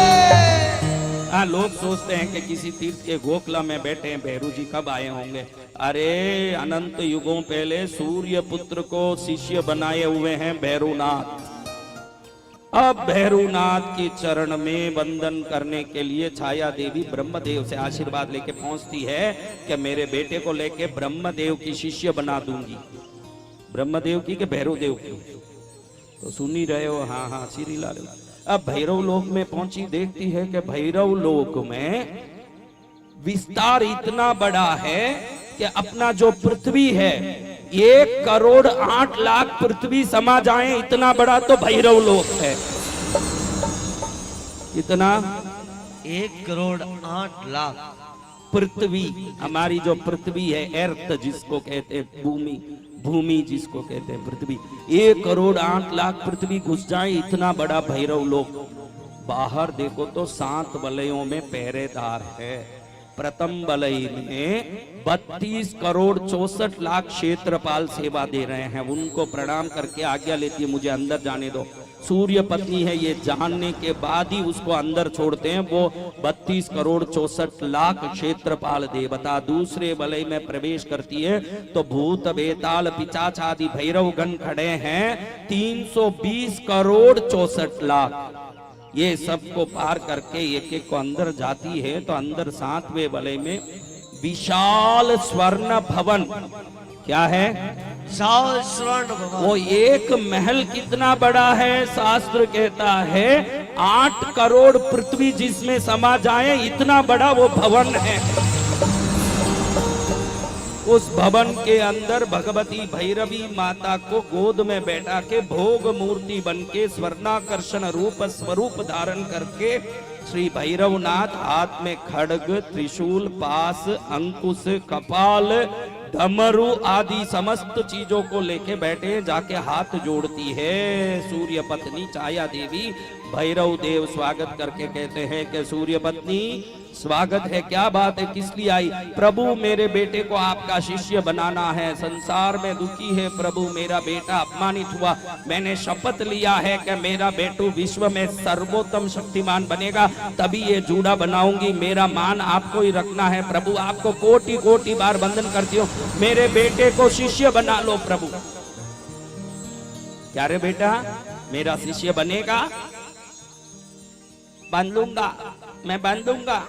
हाँ, लोग सोचते हैं कि किसी तीर्थ के गोखला में बैठे हैं, भैरू जी कब आए होंगे। अरे अनंत युगों पहले सूर्य पुत्र को शिष्य बनाए हुए हैं भैरवनाथ। अब भैरवनाथ के चरण में वंदन करने के लिए छाया देवी ब्रह्मदेव से आशीर्वाद लेके पहुंचती है कि मेरे बेटे को लेके ब्रह्मदेव की शिष्य बना दूंगी। ब्रह्मदेव की कि भैरवदेव की? तो सुन ही रहे हो। हाँ हाँ, श्री लाल। अब भैरव लोक में पहुंची, देखती है कि भैरव लोक में विस्तार इतना बड़ा है कि अपना जो पृथ्वी है 1,08,00,000 पृथ्वी समा जाए, इतना बड़ा तो भैरव लोक है। कितना? 1,08,00,000 पृथ्वी, हमारी जो पृथ्वी है, अर्थ जिसको कहते हैं, भूमि, भूमि जिसको कहते हैं पृथ्वी, 1,08,00,000 पृथ्वी घुस जाए, इतना बड़ा भैरव लोक। बाहर देखो तो 7 वलयों में पहरेदार है। प्रथम वलय में 32,64,00,000 क्षेत्रपाल सेवा दे रहे हैं, उनको प्रणाम करके आज्ञा लेती है मुझे अंदर जाने दो। सूर्य पत्नी है ये जानने के बाद ही उसको अंदर छोड़ते हैं। वो 32,64,00,000 क्षेत्रपाल देवता दूसरे वलय में प्रवेश करती है तो भूत बेताल पिचाच आदि भैरव गण खड़े हैं 320,64,00,000। ये सबको पार करके एक एक को अंदर जाती है तो अंदर 7वें वलय में विशाल स्वर्ण भवन, क्या है? विशाल स्वर्ण भवन। वो एक महल कितना बड़ा है? शास्त्र कहता है 8 करोड़ पृथ्वी जिसमें समा जाए इतना बड़ा वो भवन है। उस भवन के अंदर भगवती भैरवी माता को गोद में बैठा के भोग मूर्ति बन के स्वर्णाकर्षण रूप स्वरूप धारण करके श्री भैरवनाथ हाथ में खड्ग, त्रिशूल, पास, अंकुश, कपाल, डमरू आदि समस्त चीजों को लेके बैठे, जाके हाथ जोड़ती है। सूर्य पत्नी छाया देवी भैरव देव स्वागत करके कहते हैं कि सूर्य पत्नी स्वागत है, क्या बात है, किस लिए आई? प्रभु मेरे बेटे को आपका शिष्य बनाना है, संसार में दुखी है प्रभु, मेरा बेटा अपमानित हुआ, मैंने शपथ लिया है कि मेरा बेटू विश्व में सर्वोत्तम शक्तिमान बनेगा, तभी ये जूड़ा बनाऊंगी, मेरा मान आपको ही रखना है प्रभु, आपको कोटि कोटि बार वंदन करती हूँ, मेरे बेटे को शिष्य बना लो प्रभु। क्या रे बेटा, मेरा शिष्य बनेगा? बांधूंगा, मैं बांधूंगा।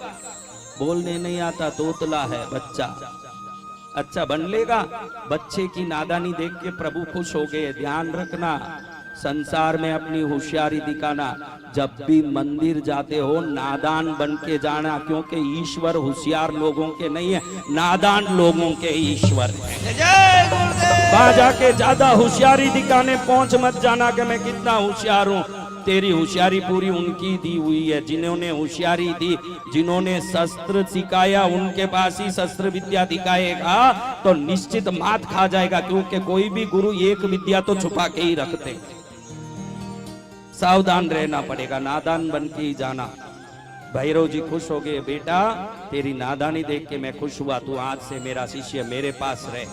बोलने नहीं आता, तोतला है बच्चा, अच्छा बन लेगा। बच्चे की नादानी देख के प्रभु खुश हो गए। ध्यान रखना, संसार में अपनी होशियारी दिखाना, जब भी मंदिर जाते हो नादान बन के जाना, क्योंकि ईश्वर होशियार लोगों के नहीं है, नादान लोगों के ईश्वर है। जय गुरुदेव। वहां जाके ज्यादा होशियारी दिखाने पहुंच मत जाना कि मैं कितना होशियार हूं। तेरी होशियारी पूरी उनकी दी हुई है जिन्होंने होशियारी दी, जिन्होंने शस्त्र सिखाया, उनके पास ही शस्त्र विद्या दिखाएगा तो निश्चित मात खा जाएगा, क्योंकि कोई भी गुरु एक विद्या तो छुपा के ही रखते। सावधान रहना पड़ेगा, नादान बन के ही जाना। भैरव जी खुश हो गए, बेटा तेरी नादानी देख के मैं खुश हुआ, तू आज से मेरा शिष्य, मेरे पास रहे।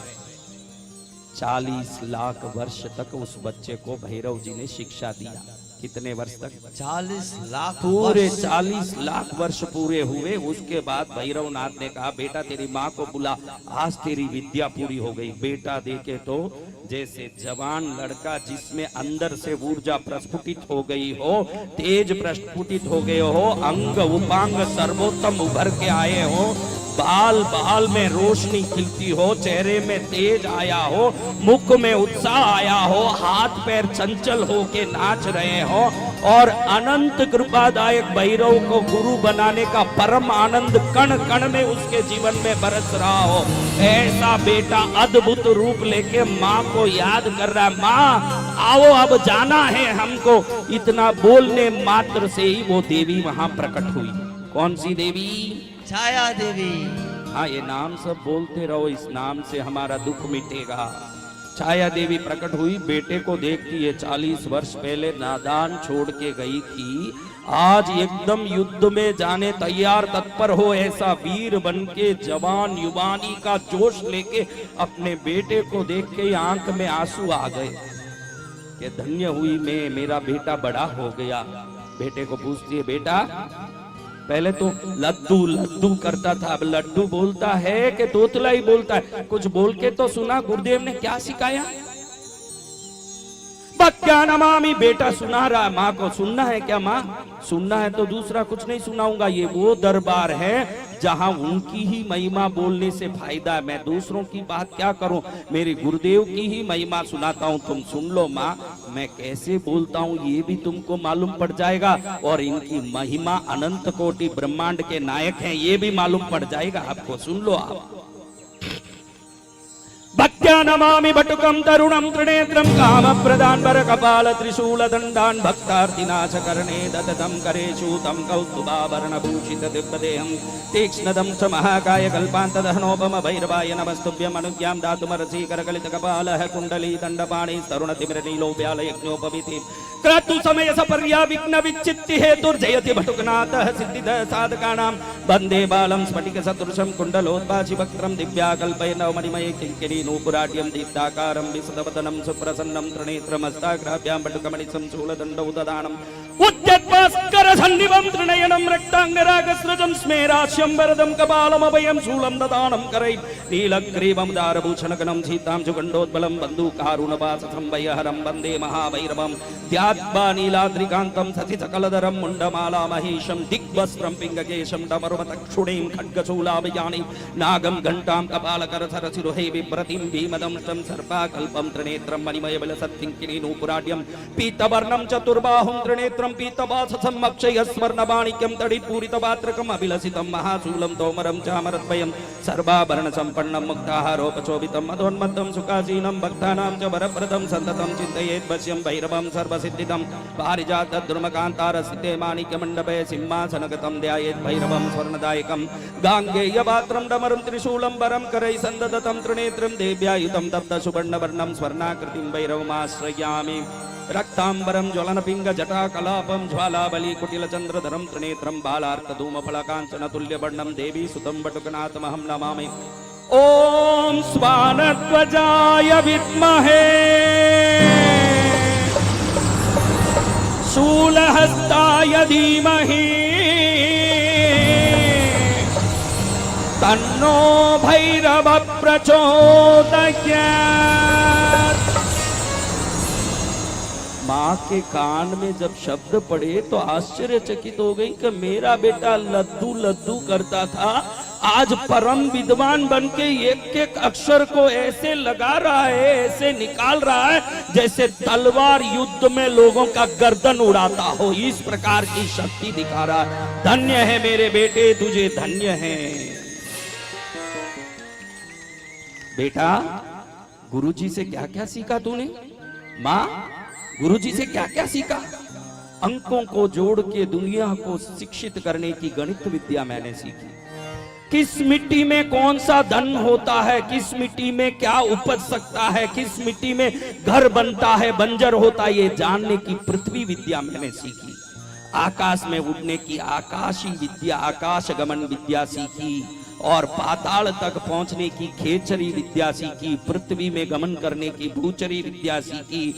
40 लाख वर्ष तक उस बच्चे को भैरव जी ने शिक्षा दिया। कितने वर्ष तक? 40 लाख पूरे 40 लाख वर्ष पूरे हुए। उसके बाद भैरवनाथ ने कहा, बेटा तेरी माँ को बुला, आज तेरी विद्या पूरी हो गई। बेटा देखे तो जैसे जवान लड़का जिसमें अंदर से ऊर्जा प्रस्फुटित हो गई हो, तेज प्रस्फुटित हो गए हो, अंग उपांग सर्वोत्तम उभर के आए हो, बाल बाल में रोशनी खिलती हो, चेहरे में तेज आया हो, मुख में उत्साह आया हो, हाथ पैर चंचल हो के नाच रहे हो, और अनंत कृपादायक भैरव को गुरु बनाने का परम आनंद कण कण में उसके जीवन में बरस रहा हो, ऐसा बेटा अद्भुत रूप लेके माँ को याद कर रहा है, माँ आओ अब जाना है हमको। इतना बोलने मात्र से ही वो देवी वहां प्रकट हुई। कौन सी देवी? छाया देवी। हाँ, ये नाम सब बोलते रहो, इस नाम से हमारा दुख मिटेगा। छाया देवी प्रकट हुई, बेटे को देखती है। 40 वर्ष पहले नादान छोड़ के गई थी, आज एकदम युद्ध में जाने तैयार तत्पर हो, ऐसा वीर बन के जवान युवानी का जोश लेके अपने बेटे को देख के आंख में आंसू आ गए कि धन्य हुई मैं, मेरा बेटा बड़ा हो गया। बेटे को पूछती है, बेटा पहले तो लड्डू लड्डू करता था, अब लड्डू बोलता है कि तोतला ही बोलता है? कुछ बोल के तो सुना, गुरुदेव ने क्या सिखाया? क्या नमामि, बेटा सुना रहा है, माँ को सुनना है क्या? माँ सुनना है तो दूसरा कुछ नहीं सुनाऊंगा। ये वो दरबार है जहां उनकी ही महिमा बोलने से फायदा है, मैं दूसरों की बात क्या करूं, मेरे गुरुदेव की ही महिमा सुनाता हूं, तुम सुन लो माँ। मैं कैसे बोलता हूं ये भी तुमको मालूम पड़ जाएगा, और इनकी महिमा अनंत कोटि ब्रह्मांड के नायक हैं ये भी मालूम पड़ जाएगा आपको, सुन लो आप। भक्त भक्त्या नमामि बटुकं तरुणं त्रिनेत्रं कामप्रदान वरकपाल त्रिशूलदण्डान् भक्तार्तिनाशकरणे ददतं करेषु तं कौस्तुभाभरणभूषित दिव्यदेहं तीक्ष्णदं च महाकाय कल्पान्तदहनोपम भैरवाय नमस्तुभ्यमनुज्ञां दातुमरसि करकलितकपालः कुण्डली दण्डपाणि तरुणतिमिरनीलोप्यालयज्ञोपवीति क्रतु समय सपर्या विघ्न विच्छित्ति हेतुर्जयति भटुकनाथः सिद्धिदः साधकानां वन्दे बालं स्फटिक सदृशं कुण्डलोद्भासिवक्त्रं दिव्याकल्पैर्नवमणिमये किङ्किणी नूपुराढ्यं दीप्ताकारं विशदवदनं सुप्रसन्नं त्रिनेत्रमस्ताग्राभ्यां बटुकमणिसं शूलदण्डौददानम् उद्यद्भास्कर सन्निभं त्रिनयनं रक्ताङ्गरागस्रजं स्मेरास्यं वरदं कपालमभयं शूलं ददानं करैः नीलग्रीवं दारभूषणगणं सीतां जुगण्डोद्बलं बन्धूकारुणवाससंवयहरं वन्दे महाभैरवं ध्यात्वा नीलाद्रिकान्तं सतिसकलधरं मुण्डमाला महेशं दिग्वस्त्रं पिङ्गकेशं डमरुमतक्षुणीं खड्गशूलाभयानि नागं घण्टां कपालकरसरसिरुहे बिभ्रतिं भीमदंष्टं सर्पाकल्पं त्रिनेत्रं मणिमयबलसत्किङ्किणी नूपुराढ्यं पीतवर्णं चतुर्बाहुं त्रिनेत्रं पीतवाससं अक्षयस्वर्णमाणिक्यं तडिपूरितपात्रकम् अभिलषितं महाशूलं तोमरं चामरद्वयं सर्वाभरणसम्पन्नं मुक्ताहारोपशोभितं मदोन्मत्तं सुखासीनं भक्तानां च वरप्रदं सन्ततं चिन्तयेत् वश्यं भैरवं सर्वसिद्धिदं पारिजातद्रुमकान्तारसिते माणिक्यमण्डपे सिंहासनगतं ध्यायेत् भैरवं स्वर्णदायकं गाङ्गेयपात्रं डमरुं त्रिशूलं वरं करैः सन्ददतं त्रिनेत्रं देव्यायुतं तप्तसुवर्णवर्णं स्वर्णाकृतिं भैरवमाश्रयामि रक्तांबरं ज्वलनपिंग जटाकलापं ज्वालाबली कुटिलचंद्रधरं त्रिनेत्रं बालार्कधूमफलकाञ्चनतुल्यवर्णं देवी सुतं बटुकनाथमहं नमामि। ओम स्वानध्वजाय विद्महे शूलहस्ताय धीमहि तन्नो भैरव प्रचोदयात्। माँ के कान में जब शब्द पड़े तो आश्चर्यचकित हो गई कि मेरा बेटा लद्दू लद्दू करता था, आज परम विद्वान बन के एक एक अक्षर को ऐसे लगा रहा है, ऐसे निकाल रहा है जैसे तलवार युद्ध में लोगों का गर्दन उड़ाता हो। इस प्रकार की शक्ति दिखा रहा है। धन्य है मेरे बेटे, तुझे धन्य है। बेटा, गुरुजी से क्या क्या सीखा तूने? माँ, गुरुजी से क्या क्या सीखा? अंकों को जोड़ के दुनिया को शिक्षित करने की गणित विद्या मैंने सीखी। किस मिट्टी में कौन सा धन होता है, किस मिट्टी में क्या उपज सकता है, किस मिट्टी में घर बनता है, बंजर होता है, ये जानने की पृथ्वी विद्या मैंने सीखी। आकाश में उड़ने की आकाशी विद्या, आकाश गमन विद्या सीखी और पाताल तक पहुंचने की खेचरी विद्या सीखी। पृथ्वी में गमन करने की भूचरी विद्या सीखी।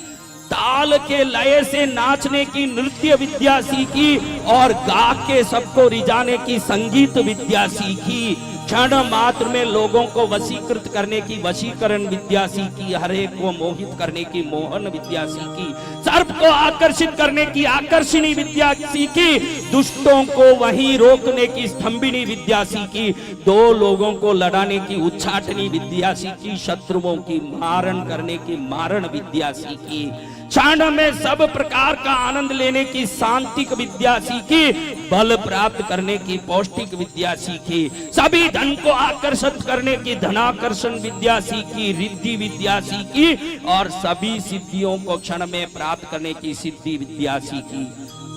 ताल के लय से नाचने की नृत्य विद्या सीखी और गा के सबको रिझाने की संगीत विद्या सीखी। क्षण मात्र में लोगों को वशीकृत करने की वशीकरण विद्या सीखी। हर एक को मोहित करने की मोहन विद्या सीखी। सर्प को आकर्षित करने की आकर्षणी विद्या सीखी। दुष्टों को वहीं रोकने की स्तंभिनी विद्या सीखी। दो लोगों को लड़ाने की उच्चाटनी विद्या सीखी। शत्रुओं की मारण करने की मारण विद्या सीखी। क्षण में सब प्रकार का आनंद लेने की शांतिक विद्या सीखी। बल प्राप्त करने की पौष्टिक विद्या सीखी। सभी धन को आकर्षित करने की धनाकर्षण विद्या सीखी। रिद्धि विद्या सीखी और सभी सिद्धियों को क्षण में प्राप्त करने की सिद्धि विद्या सीखी।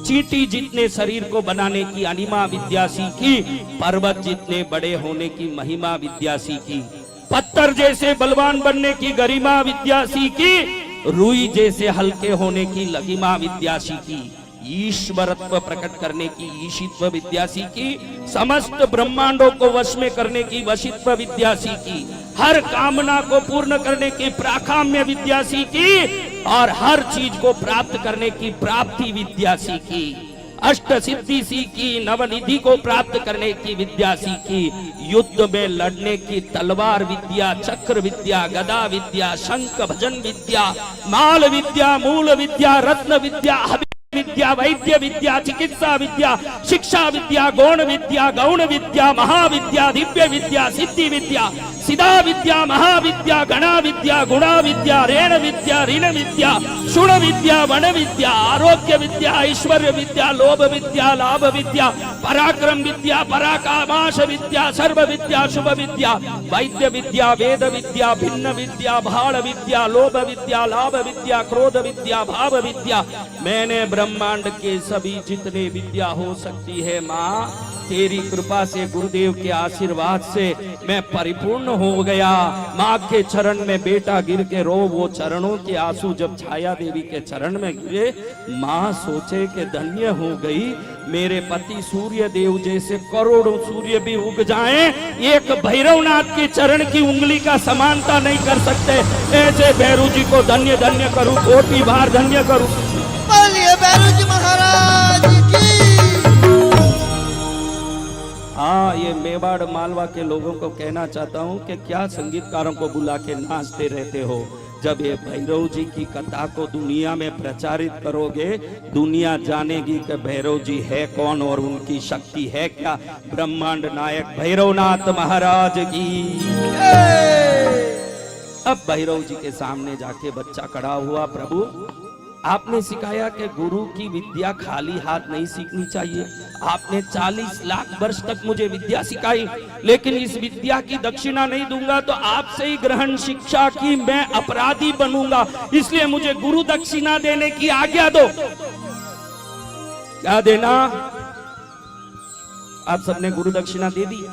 चींटी जितने शरीर को बनाने की अनिमा विद्या सीखी। पर्वत जितने बड़े होने की महिमा विद्या सीखी। पत्थर जैसे बलवान बनने की गरिमा विद्या सीखी। रुई जैसे हल्के होने की लगिमा विद्या सीखी। ईश्वरत्व प्रकट करने की ईशित्व विद्या सीखी। समस्त ब्रह्मांडों को वश में करने की वशित्व विद्या सीखी। हर कामना को पूर्ण करने की प्राकाम्य विद्या सीखी और हर चीज को प्राप्त करने की प्राप्ति विद्या सीखी। अष्ट सिद्धि सीखी। नवनिधि को प्राप्त करने की विद्या सीखी। युद्ध में लड़ने की तलवार विद्या, चक्र विद्या, गदा विद्या, शंख भजन विद्या, माल विद्या, मूल विद्या, रत्न विद्या, विद्या, वैद्य विद्या, चिकित्सा विद्या, शिक्षा विद्या, गौण विद्या, गौण विद्या, महाविद्या, दिव्य विद्या, सिद्धि विद्या, सिद्धा विद्या, महाविद्या, गणा विद्या, गुणा विद्या, रेण विद्या, ऋण विद्या, शुण विद्या, वन विद्या, आरोग्य विद्या, ऐश्वर्य विद्या, लोभ विद्या, लाभ विद्या, पराक्रम विद्या, पराकामाश विद्या, सर्व विद्या, शुभ विद्या, वैद्य विद्या, वेद विद्या, भिन्न विद्या, भाड़ विद्या, लोभ विद्या, लाभ विद्या, क्रोध विद्या, भाव विद्या, मैंने ब्रह्मांड के सभी जितने विद्या हो सकती है माँ, तेरी कृपा से, गुरुदेव के आशीर्वाद से मैं परिपूर्ण हो गया। माँ के चरण में बेटा गिर के रो, वो चरणों के आंसू जब छाया देवी के चरण में गिरे, माँ सोचे कि धन्य हो गई। मेरे पति सूर्य देव जैसे करोड़ों सूर्य भी उग जाएं, एक भैरवनाथ के चरण की उंगली का समानता नहीं कर सकते। ऐसे भैरव जी को धन्य धन्य करूं, कोटि बार धन्य करूं। बोलिए भैरव जी महाराज की। हाँ, ये मेवाड़ मालवा के लोगों को कहना चाहता हूँ कि क्या संगीतकारों को बुला के नाचते रहते हो। जब ये भैरव जी की कथा को दुनिया में प्रचारित करोगे, दुनिया जानेगी कि भैरव जी है कौन और उनकी शक्ति है क्या। ब्रह्मांड नायक भैरवनाथ महाराज की। अब भैरव जी के सामने जाके बच्चा खड़ा हुआ, प्रभु आपने सिखाया कि गुरु की विद्या खाली हाथ नहीं सीखनी चाहिए। आपने 40 लाख वर्ष तक मुझे विद्या सिखाई, लेकिन इस विद्या की दक्षिणा नहीं दूंगा तो आपसे ही ग्रहण शिक्षा की मैं अपराधी बनूंगा, इसलिए मुझे गुरु दक्षिणा देने की आज्ञा दो। क्या देना? आप सबने गुरु दक्षिणा दे दी?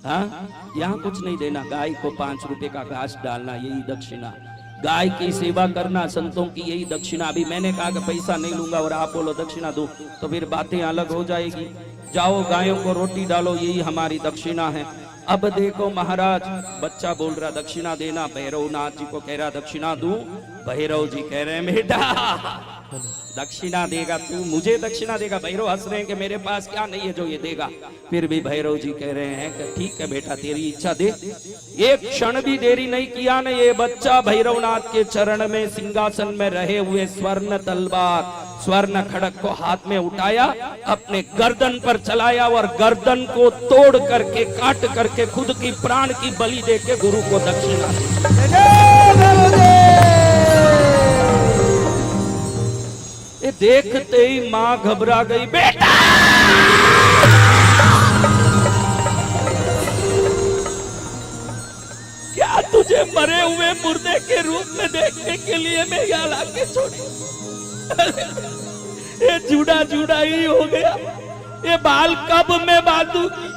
हाँ, यहाँ कुछ नहीं देना। गाय को 5 रुपए का घास डालना, यही दक्षिणा। गाय की सेवा करना, संतों की यही दक्षिणा। अभी मैंने कहा कि पैसा नहीं लूंगा और आप बोलो दक्षिणा दो, तो फिर बातें अलग हो जाएगी। जाओ गायों को रोटी डालो, यही हमारी दक्षिणा है। अब देखो महाराज, बच्चा बोल रहा दक्षिणा देना, भैरवनाथ जी को कह रहा दक्षिणा दूं। भैरव जी कह रहे हैं बेटा दक्षिणा देगा तू, मुझे दक्षिणा देगा? भैरव हंस रहे हैं कि मेरे पास क्या नहीं है जो ये देगा। फिर भी भैरव जी कह रहे हैं कि ठीक है बेटा, तेरी इच्छा दे। एक क्षण भी देरी नहीं किया ना ये बच्चा, भैरवनाथ के चरण में सिंहासन में रहे हुए स्वर्ण तलवार, स्वर्ण खड़क को हाथ में उठाया, अपने गर्दन पर चलाया और गर्दन को तोड़ करके, काट करके, खुद की प्राण की बलि दे के गुरु को दक्षिणा दी। ये देखते ही मां घबरा गई। बेटा क्या तुझे मरे हुए मुर्दे के रूप में देखने के लिए मैं यहाँ लाके छोड़ी? ये जुड़ा जुड़ा ही हो गया। ये बाल कब मैं बांधूंगी?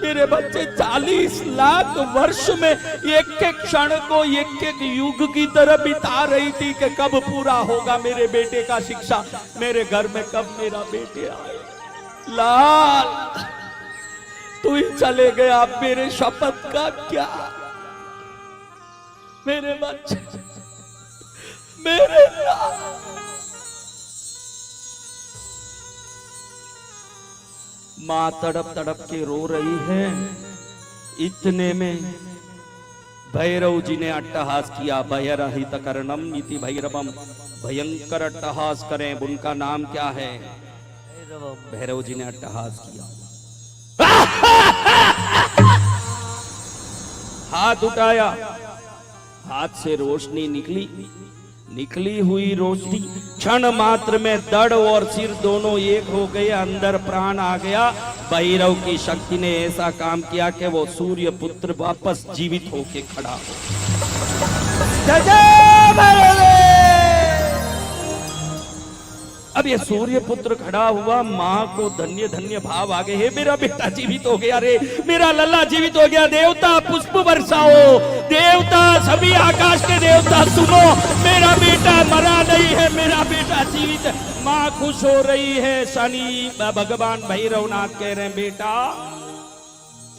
मेरे बच्चे 40 लाख वर्ष में एक एक क्षण को एक एक युग की तरह बिता रही थी कि कब पूरा होगा मेरे बेटे का शिक्षा, मेरे घर में कब मेरा बेटे आए। लाल तू ही चले गया, मेरे शपथ का क्या? मेरे बच्चे, मेरे मां तड़प तड़प के रो रही है। इतने में भैरव जी ने अट्टहास किया। भयरहित कर्णम इति भैरवम, भयंकर अट्टहास करें। उनका नाम क्या है? भैरव जी ने अट्टहास किया, हाथ उठाया, हाथ से रोशनी निकली। निकली हुई रोशनी क्षण मात्र में दड़ और सिर दोनों एक हो गए, अंदर प्राण आ गया। भैरव की शक्ति ने ऐसा काम किया कि वो सूर्य पुत्र वापस जीवित होके खड़ा हो। अब ये सूर्य पुत्र खड़ा हुआ, माँ को धन्य धन्य भाव आ गए। हे मेरा बेटा जीवित हो गया, रे मेरा लल्ला जीवित हो गया। देवता पुष्प बरसाओ, देवता सभी आकाश के देवता सुनो, मेरा बेटा मरा नहीं है, मेरा बेटा जीवित है। माँ खुश हो रही है। शनि भगवान भैरवनाथ कह रहे हैं बेटा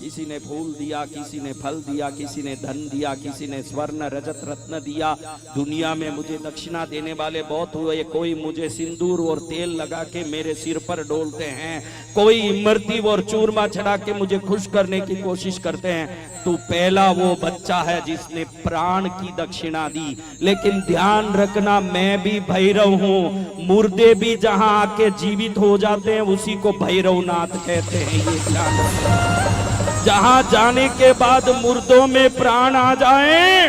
किसी ने फूल दिया, किसी ने फल दिया, किसी ने धन दिया, किसी ने स्वर्ण रजत रत्न दिया। दुनिया में मुझे दक्षिणा देने वाले बहुत हुए। कोई मुझे सिंदूर और तेल लगा के मेरे सिर पर डोलते हैं, कोई इमरती और चूरमा चढ़ा के मुझे खुश करने की कोशिश करते हैं। तू पहला वो बच्चा है जिसने प्राण की दक्षिणा दी। लेकिन ध्यान रखना, मैं भी भैरव हूँ। मुर्दे भी जहां आके जीवित हो जाते हैं उसी को भैरवनाथ कहते हैं, ये ध्यान रखना। जहां जाने के बाद मुर्दों में प्राण आ जाए,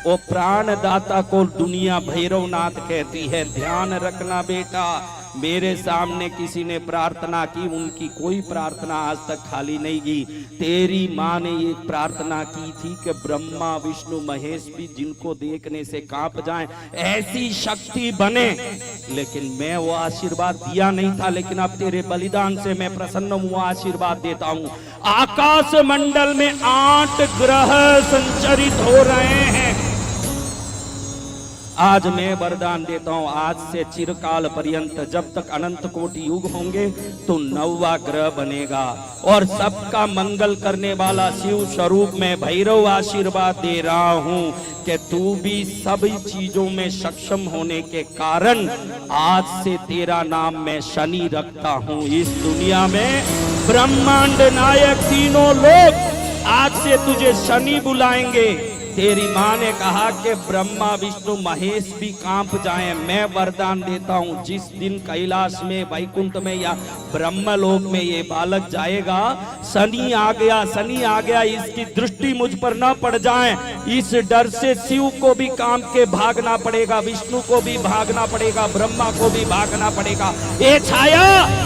वो प्राण दाता को दुनिया भैरवनाथ कहती है। ध्यान रखना बेटा, मेरे सामने किसी ने प्रार्थना की, उनकी कोई प्रार्थना आज तक खाली नहीं गई। तेरी माँ ने एक प्रार्थना की थी कि ब्रह्मा विष्णु महेश भी जिनको देखने से कांप जाएं, ऐसी शक्ति बने। लेकिन मैं वो आशीर्वाद दिया नहीं था, लेकिन अब तेरे बलिदान से मैं प्रसन्न हूँ, आशीर्वाद देता हूँ। आकाश मंडल में 8 ग्रह संचरित हो रहे हैं। आज मैं वरदान देता हूं, आज से चिरकाल पर्यंत जब तक अनंत कोटि युग होंगे तो 9वां ग्रह बनेगा। और सबका मंगल करने वाला शिव स्वरूप में भैरव आशीर्वाद दे रहा हूं कि तू भी सभी चीजों में सक्षम होने के कारण आज से तेरा नाम मैं शनि रखता हूं। इस दुनिया में ब्रह्मांड नायक तीनों लोग आज से तुझे शनि बुलाएंगे। तेरी माँ ने कहा कि ब्रह्मा विष्णु महेश भी कांप जाएं। मैं वरदान देता हूँ, जिस दिन कैलाश में, वैकुंठ में या ब्रह्मलोक में ये बालक जाएगा, शनि आ गया, शनि आ गया, इसकी दृष्टि मुझ पर न पड़ जाए, इस डर से शिव को भी कांप के भागना पड़ेगा, विष्णु को भी भागना पड़ेगा, ब्रह्मा को भी भागना पड़ेगा। ए छाया,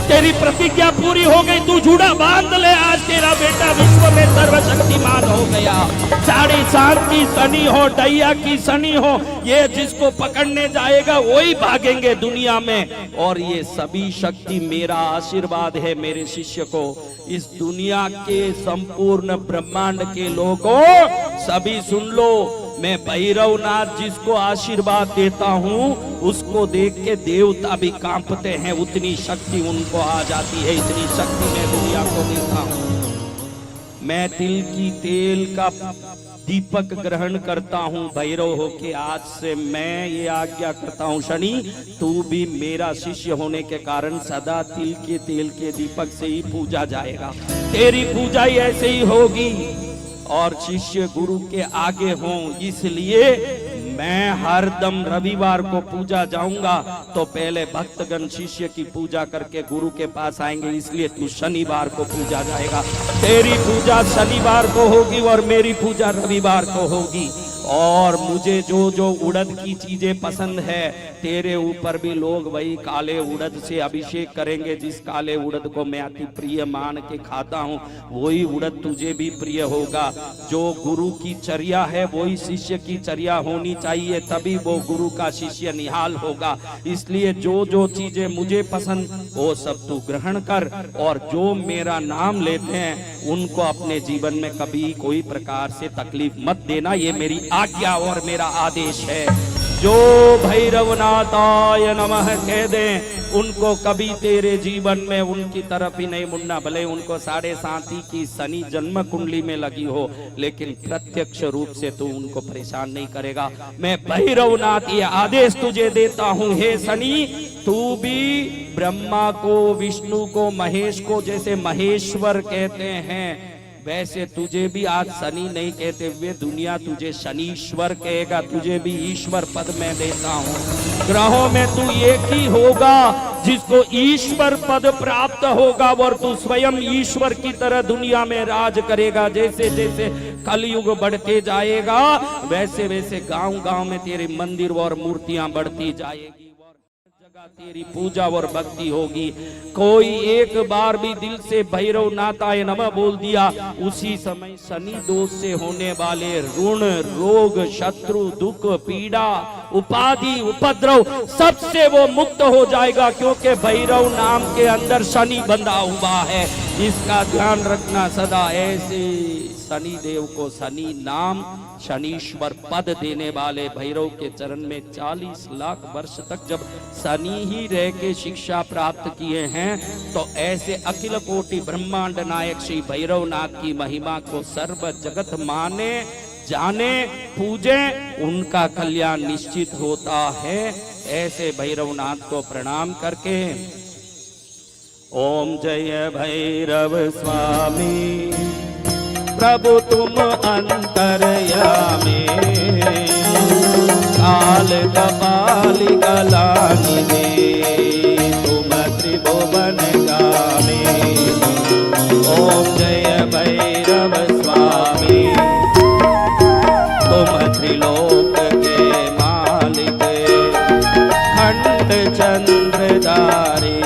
तेरी प्रतिज्ञा पूरी हो गई, तू जूड़ा बांध ले। आज तेरा बेटा विश्व में सर्वशक्तिमान हो गया। 7.5 की शनि हो, दैया की शनि हो, ये जिसको पकड़ने जाएगा वही भागेंगे दुनिया में। और ये सभी शक्ति मेरा आशीर्वाद है मेरे शिष्य को। इस दुनिया के संपूर्ण ब्रह्मांड के लोगों सभी सुन लो, मैं भैरवनाथ जिसको आशीर्वाद देता हूँ उसको देख के देवता भी कांपते हैं, उतनी शक्ति उनको आ जाती है। इतनी शक्ति मैं दुनिया को देता हूँ। मैं तिल की तेल का दीपक ग्रहण करता हूँ भैरव होके। आज से मैं ये आज्ञा करता हूँ, शनि तू भी मेरा शिष्य होने के कारण सदा तिल के तेल के दीपक से ही पूजा जाएगा। तेरी पूजा ही ऐसे ही होगी और शिष्य गुरु के आगे हों। इसलिए मैं हरदम रविवार को पूजा जाऊंगा तो पहले भक्तगण शिष्य की पूजा करके गुरु के पास आएंगे, इसलिए तू शनिवार को पूजा जाएगा। तेरी पूजा शनिवार को होगी और मेरी पूजा रविवार को होगी। और मुझे जो जो उड़द की चीजें पसंद है, तेरे ऊपर भी लोग वही काले उड़द से अभिषेक करेंगे। जिस काले उड़द को मैं अति प्रिय मान के खाता हूँ, वही उड़द तुझे भी प्रिय होगा। जो गुरु की चर्या है वही शिष्य की चर्या होनी चाहिए, तभी वो गुरु का शिष्य निहाल होगा। इसलिए जो जो चीजें मुझे पसंद वो सब तू ग्रहण कर, और जो मेरा नाम लेते हैं उनको अपने जीवन में कभी कोई प्रकार से तकलीफ मत देना। ये मेरी आज्ञा और मेरा आदेश है। जो भैरवनाथाय नमः कह दें उनको कभी तेरे जीवन में उनकी तरफ ही नहीं मुड़ना। भले उनको 7.5 की शनि जन्म कुंडली में लगी हो, लेकिन प्रत्यक्ष रूप से तू उनको परेशान नहीं करेगा। मैं भैरवनाथ ये आदेश तुझे देता हूँ, हे शनि तू भी ब्रह्मा को, विष्णु को, महेश को जैसे महेश्वर कहते हैं, वैसे तुझे भी आज शनि नहीं कहते हुए दुनिया तुझे शनीश्वर कहेगा। तुझे भी ईश्वर पद में देता हूँ। ग्रहों में तू एक ही होगा जिसको ईश्वर पद प्राप्त होगा, और तू स्वयं ईश्वर की तरह दुनिया में राज करेगा। जैसे जैसे कलयुग बढ़ते जाएगा वैसे वैसे गांव गांव में तेरे मंदिर और मूर्तियां बढ़ती जाएगी, तेरी पूजा और भक्ति होगी। कोई एक बार भी दिल से भैरवनाथाय नमः बोल दिया, उसी समय शनि दोष से होने वाले ऋण, रोग, शत्रु, दुख, पीड़ा, उपाधि, उपद्रव सबसे वो मुक्त हो जाएगा, क्योंकि भैरव नाम के अंदर शनि बंधा हुआ है। इसका ध्यान रखना सदा। ऐसे शनि देव को शनि नाम शनीश्वर पद देने वाले भैरव के चरण में 40 लाख वर्ष तक जब शनि ही रह के शिक्षा प्राप्त किए हैं, तो ऐसे अखिल कोटि ब्रह्मांड नायक श्री भैरवनाथ की महिमा को सर्व जगत माने, जाने, पूजे, उनका कल्याण निश्चित होता है। ऐसे भैरवनाथ को प्रणाम करके ओम जय भैरव स्वामी प्रभु तुम अंतरयामी, काल कपाल कलानिधि तुम त्रिभुवन गामी। ओम जय भैरव स्वामी तुम त्रिलोक के मालिक, खंड चंद्रधारी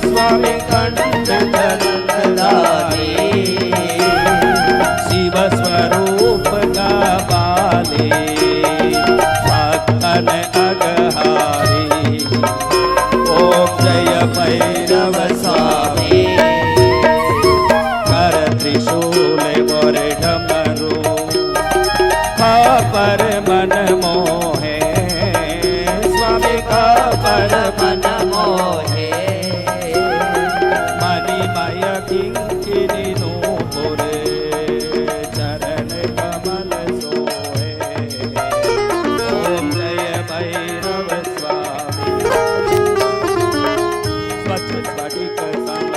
स्वामी खंड चंद्रधारी, शिव स्वरूप का बाली भक्तन अगहारी। ओम जय भैरव स्वामी कर त्रिशूल मोर डमरू, पर मन मोहे स्वामी का पर मन मोहे, मणिमय किंकिनी नूपुर चरण कमल सोहे। ओम जय भैरव स्वामी स्वच्छ स्फटिक सम